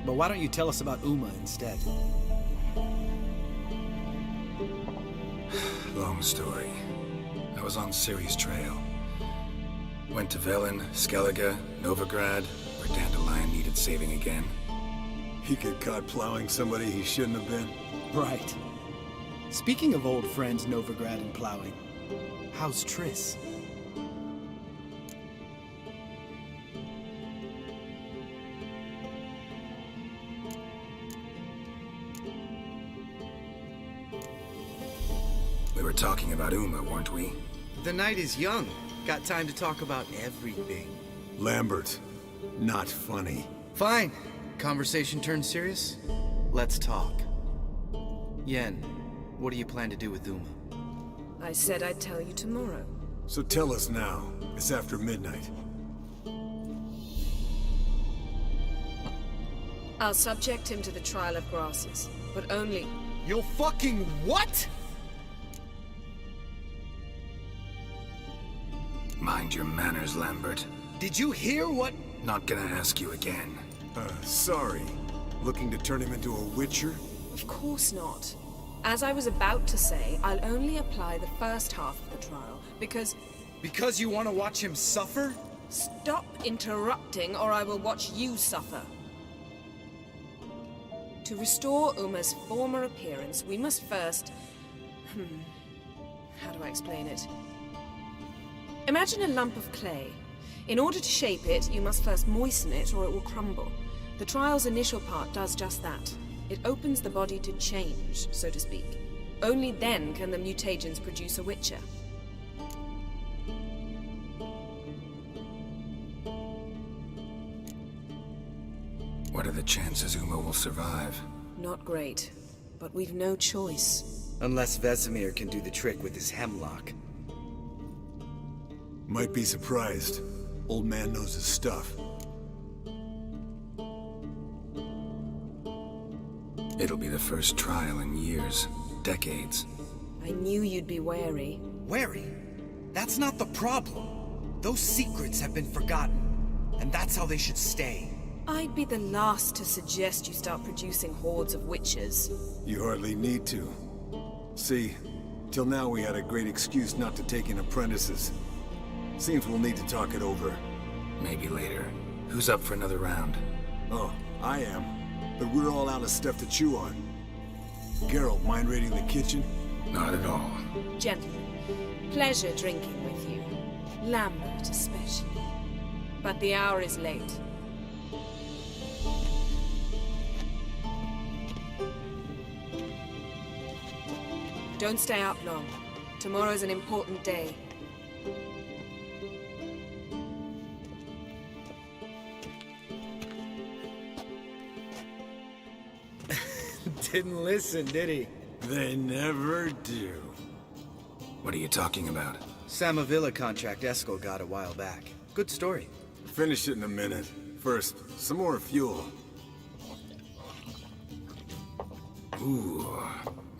But why don't you tell us about Uma instead? Long story. I was on Ciri's trail. Went to Velen, Skellige, Novigrad, where Dandelion needed saving again. He get caught plowing somebody he shouldn't have been. Right. Speaking of old friends Novigrad and plowing, how's Triss? We were talking about Uma, weren't we? The night is young. Got time to talk about everything. Lambert, not funny. Fine. Conversation turned serious? Let's talk. Yen, what do you plan to do with Uma? I said I'd tell you tomorrow. So tell us now. It's after midnight. I'll subject him to the trial of grasses, but only... You'll fucking what? Mind your manners, Lambert. Did you hear what? Not gonna ask you again. Sorry. Looking to turn him into a witcher? Of course not. As I was about to say, I'll only apply the first half of the trial, because... Because you want to watch him suffer? Stop interrupting, or I will watch you suffer. To restore Uma's former appearance, we must first... How do I explain it? Imagine a lump of clay. In order to shape it, you must first moisten it, or it will crumble. The trial's initial part does just that. It opens the body to change, so to speak. Only then can the mutagens produce a witcher. What are the chances Uma will survive? Not great, but we've no choice. Unless Vesemir can do the trick with his hemlock. Might be surprised. Old man knows his stuff. It'll be the first trial in years, decades. I knew you'd be wary. Wary? That's not the problem. Those secrets have been forgotten, and that's how they should stay. I'd be the last to suggest you start producing hordes of witches. You hardly need to. See, till now we had a great excuse not to take in apprentices. Seems we'll need to talk it over. Maybe later. Who's up for another round? Oh, I am. But we're all out of stuff to chew on. Geralt, mind raiding the kitchen? Not at all. Gentlemen, pleasure drinking with you. Lambert especially. But the hour is late. Don't stay up long. Tomorrow's an important day. Didn't listen, did he? They never do. What are you talking about? Samavilla contract Eskel got a while back. Good story. Finish it in a minute. First, some more fuel. Ooh,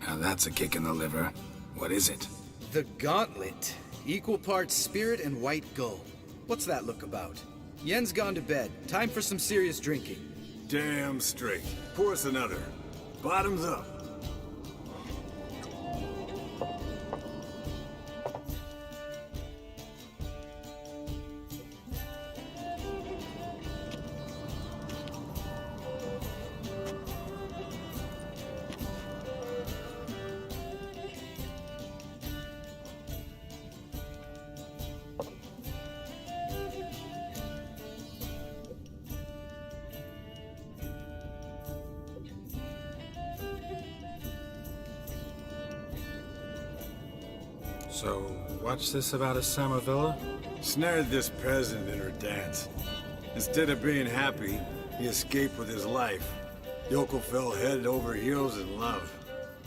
now that's a kick in the liver. What is it? The Gauntlet. Equal parts spirit and white gull. What's that look about? Yen's gone to bed. Time for some serious drinking. Damn straight. Pour us another. Bottoms up. So, what's this about a Samavilla? Snared this peasant in her dance. Instead of being happy, he escaped with his life. Yokel fell head over heels in love.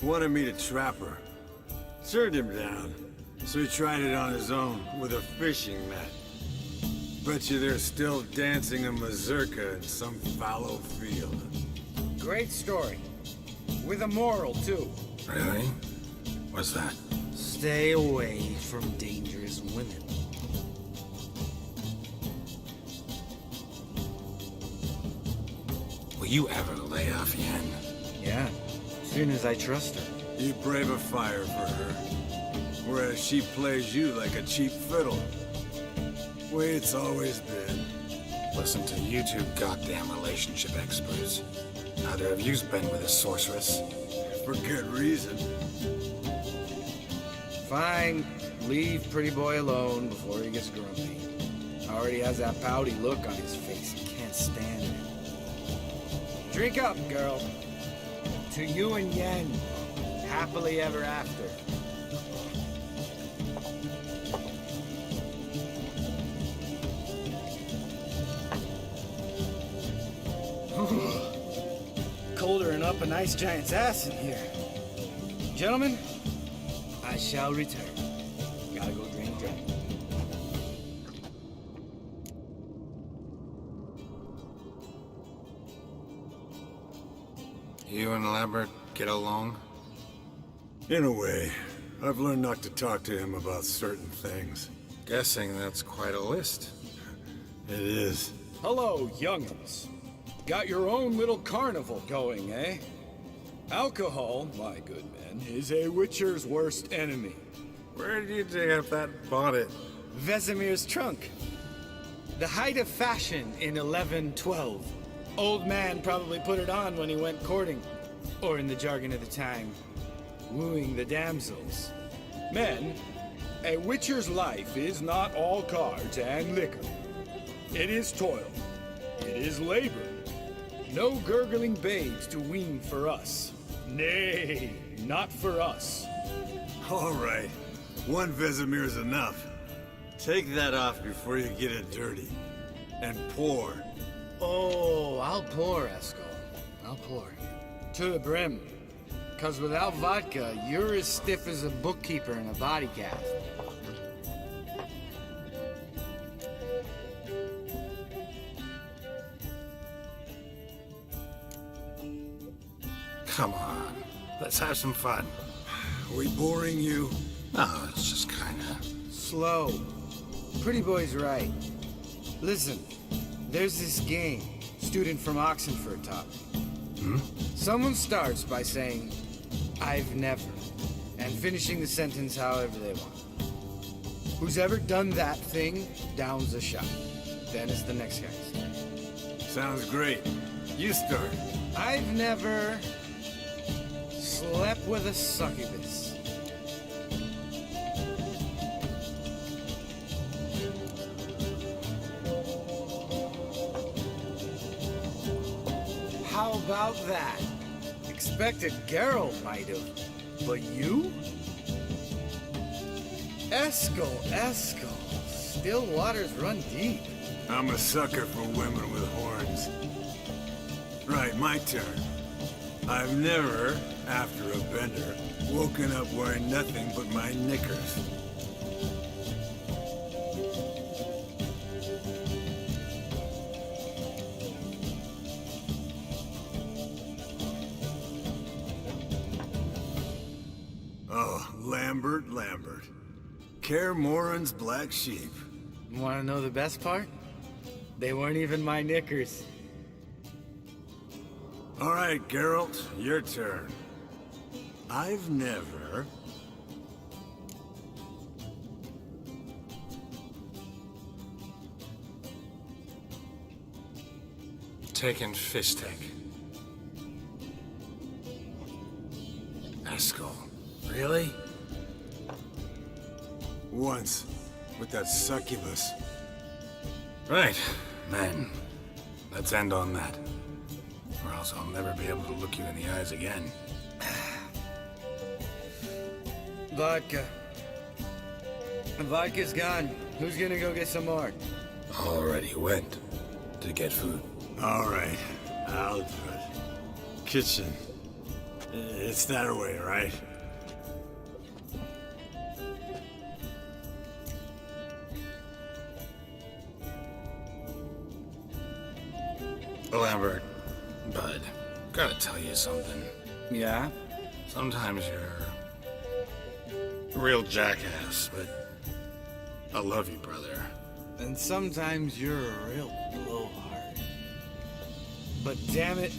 Wanted me to trap her. Turned him down. So he tried it on his own, with a fishing net. Bet you they're still dancing a mazurka in some fallow field. Great story. With a moral, too. Really? What's that? Stay away from dangerous women. Will you ever lay off Yen? Yeah, as soon as I trust her. You brave a fire for her, whereas she plays you like a cheap fiddle. Way it's always been. Listen to you two goddamn relationship experts. Neither of you's been with a sorceress. For good reason. Fine. Leave pretty boy alone before he gets grumpy. Already has that pouty look on his face. Can't stand it. Drink up, girl. To you and Yen. Happily ever after. Colder and up a nice giant's ass in here. Gentlemen, I shall return. Gotta go drain the dragon. You and Lambert get along? In a way. I've learned not to talk to him about certain things. Guessing that's quite a list. It is. Hello, young'uns. Got your own little carnival going, eh? Alcohol, my good men, is a witcher's worst enemy. Where did you dig up that bonnet? Vesemir's trunk. The height of fashion in 1112. Old man probably put it on when he went courting. Or in the jargon of the time, wooing the damsels. Men, a witcher's life is not all cards and liquor. It is toil. It is labor. No gurgling babes to wean for us. Nay, not for us. All right. One Vesemir's enough. Take that off before you get it dirty. And pour. Oh, I'll pour, Esco. I'll pour. To the brim. 'Cause without vodka, you're as stiff as a bookkeeper in a body cast. Come on, let's have some fun. Are we boring you? No, it's just kinda... Slow. Pretty boy's right. Listen, there's this game student from Oxenford taught me. Someone starts by saying, I've never, and finishing the sentence however they want. Who's ever done that thing downs a shot. Then it's the next guy's turn. Sounds great. You start. I've never slept with a succubus. How about that? Expected Geralt might have, but you? Eskel. Still waters run deep. I'm a sucker for women with horns. Right, my turn. I've never, after a bender, woken up wearing nothing but my knickers. Oh, Lambert. Kaer Morhen's black sheep. Want to know the best part? They weren't even my knickers. All right, Geralt, your turn. I've never... Taken Fistek. Eskel. Really? Once, with that succubus. Right, men. Let's end on that. Or else I'll never be able to look you in the eyes again. Vodka. The vodka's gone. Who's gonna go get some more? Already went to get food. All right, I'll do it. kitchen. It's that way, right? Lambert, bud, gotta tell you something. Yeah? Sometimes you're a real jackass, but I love you, brother. And sometimes you're a real blowhard. But damn it,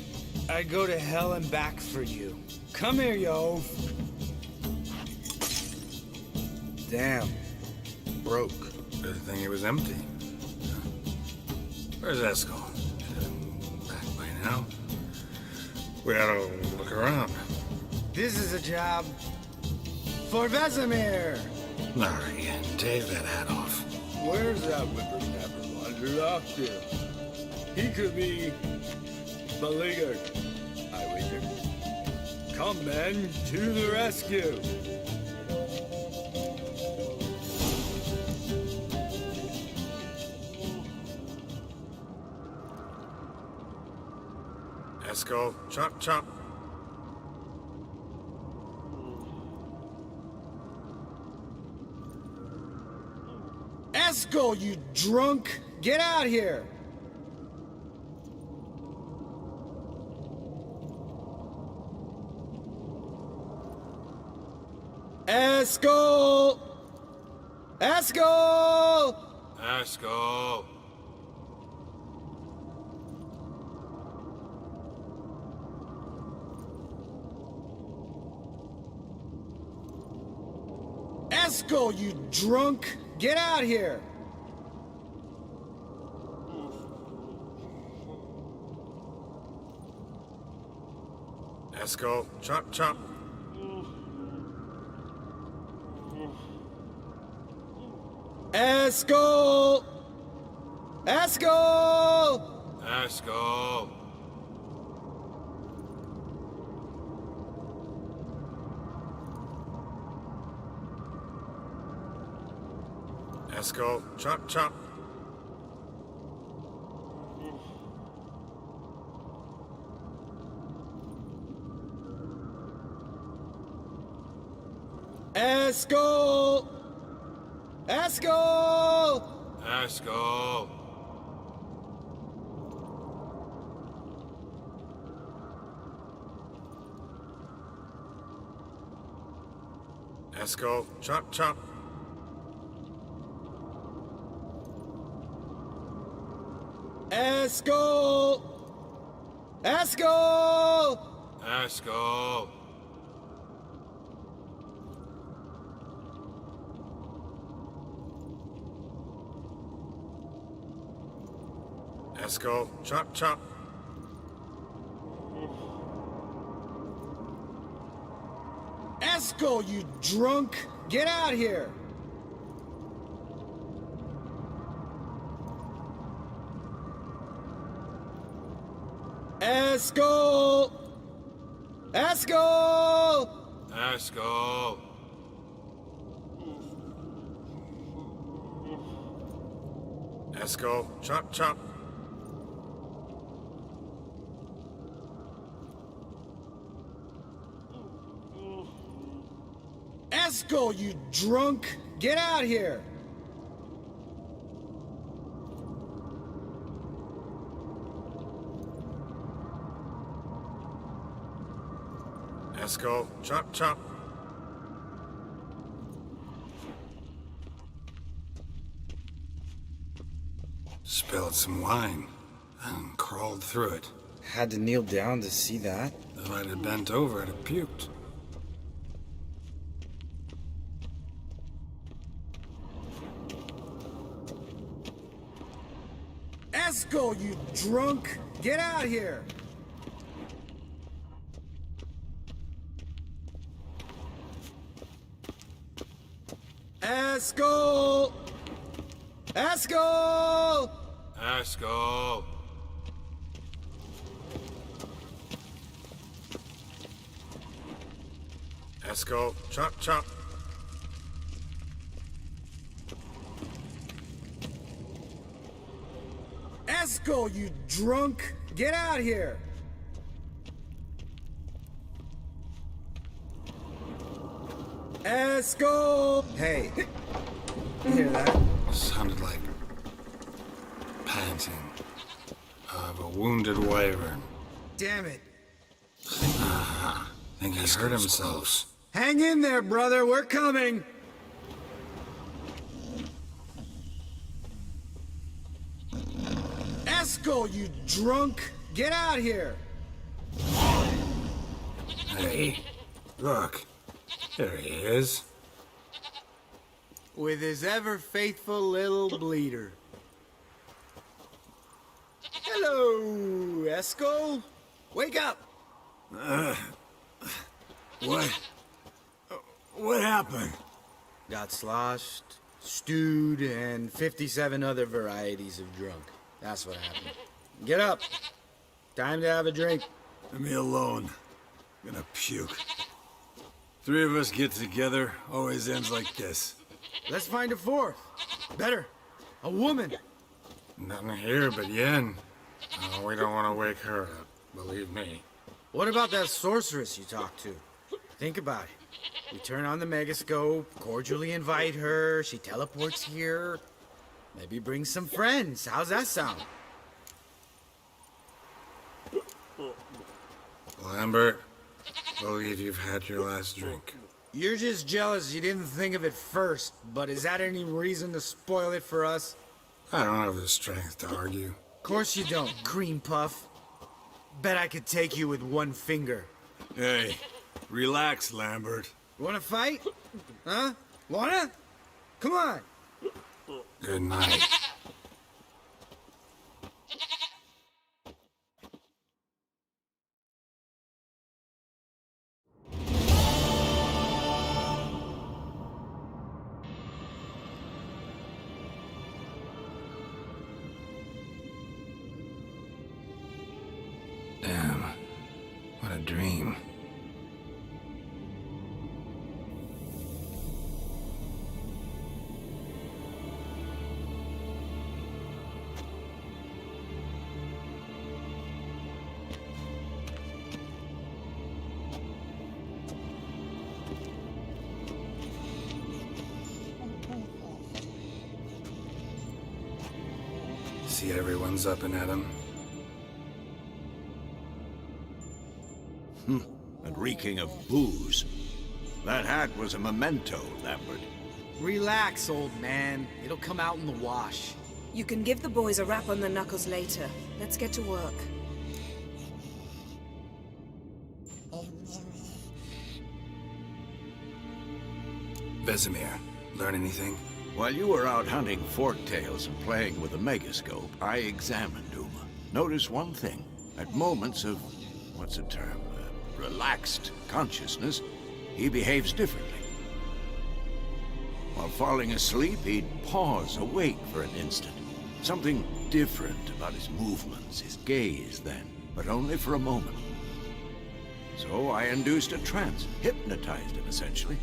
I go to hell and back for you. Come here, yo. Damn. Broke. Good thing it was empty. Where's Eskel? Back by now. We ought to look around. This is a job for Vesemir. Not again. Take that hat off. Where's that whippersnapper wandered off to? He could be beleaguered, I wager. Come, men, to the rescue! Eskel, chop, chop. Eskel, you drunk! Get out here! Eskel! Eskel! Eskel. Eskel, you drunk! Get out here! Eskel, chop, chop. Eskel! Eskel! Eskel. Eskel, chop, chop. Eskel! Eskel! Eskel. Eskel, chop, chop. Eskel! Eskel! Eskel. Eskel, chop, chop. Eskel, you drunk! Get out here! Eskel! Eskel! Eskel. Eskel, chop, chop. Eskel, you drunk! Get out here! Eskel, chop, chop. Spilled some wine and crawled through it. Had to kneel down to see that. If I'd have bent over, I'd have puked. Eskel, you drunk! Get out here! Eskel! Eskel! Eskel. Eskel, chop, chop. Eskel, you drunk! Get out here! Esco! Hey, you hear that? Sounded like panting of a wounded wyvern. Damn it. Think he hurt himself. Hang in there, brother. We're coming. Esco, you drunk! Get out here! Hey, look. There he is. With his ever-faithful little bleeder. Hello, Esco. Wake up! What happened? Got sloshed, stewed, and 57 other varieties of drunk. That's what happened. Get up. Time to have a drink. Leave me alone. I'm gonna puke. Three of us get together, always ends like this. Let's find a fourth. Better. A woman. Nothing here but Yen. Oh, we don't want to wake her up, believe me. What about that sorceress you talked to? Think about it. We turn on the megascope, cordially invite her, she teleports here. Maybe bring some friends. How's that sound? Lambert, believe you've had your last drink. You're just jealous you didn't think of it first, but is that any reason to spoil it for us? I don't have the strength to argue. Of course you don't, cream puff. Bet I could take you with one finger. Hey, relax, Lambert. Wanna fight? Huh? Wanna? Come on. Good night. Damn. What a dream. See, everyone's up and at 'em. And reeking of booze. That hat was a memento, Lambert. Relax, old man. It'll come out in the wash. You can give the boys a rap on the knuckles later. Let's get to work. Vesemir, learn anything? While you were out hunting forktails and playing with the megascope, I examined Uma. Notice one thing. At moments of, what's the term, relaxed consciousness, he behaves differently. While falling asleep, he'd pause, awake for an instant. Something different about his movements, his gaze then, but only for a moment. So I induced a trance, hypnotized him essentially.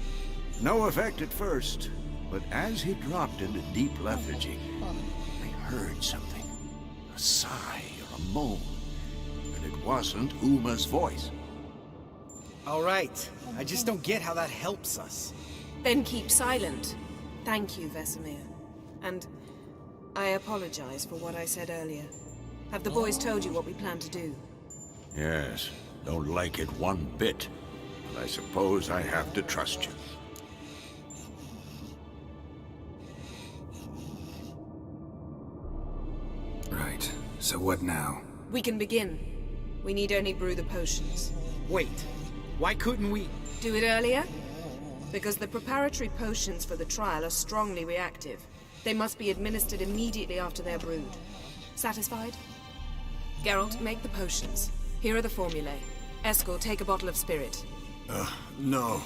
No effect at first, but as he dropped into deep lethargy, I heard something. A sigh or a moan. And it wasn't Uma's voice. All right. I just don't get how that helps us. Then keep silent. Thank you, Vesemir. And I apologize for what I said earlier. Have the boys told you what we plan to do? Yes, don't like it one bit. But I suppose I have to trust you. Right. So what now? We can begin. We need only brew the potions. Wait. Why couldn't we... Do it earlier? Because the preparatory potions for the trial are strongly reactive. They must be administered immediately after they're brewed. Satisfied? Geralt, make the potions. Here are the formulae. Eskel, take a bottle of spirit. No.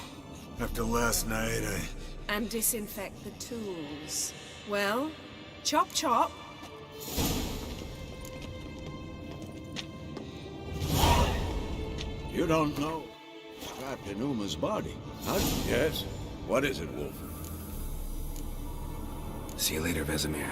After last night, And disinfect the tools. Well, chop chop. You don't know. Trapped in Uma's body, huh? Yes. What is it, Wolf? See you later, Vesemir.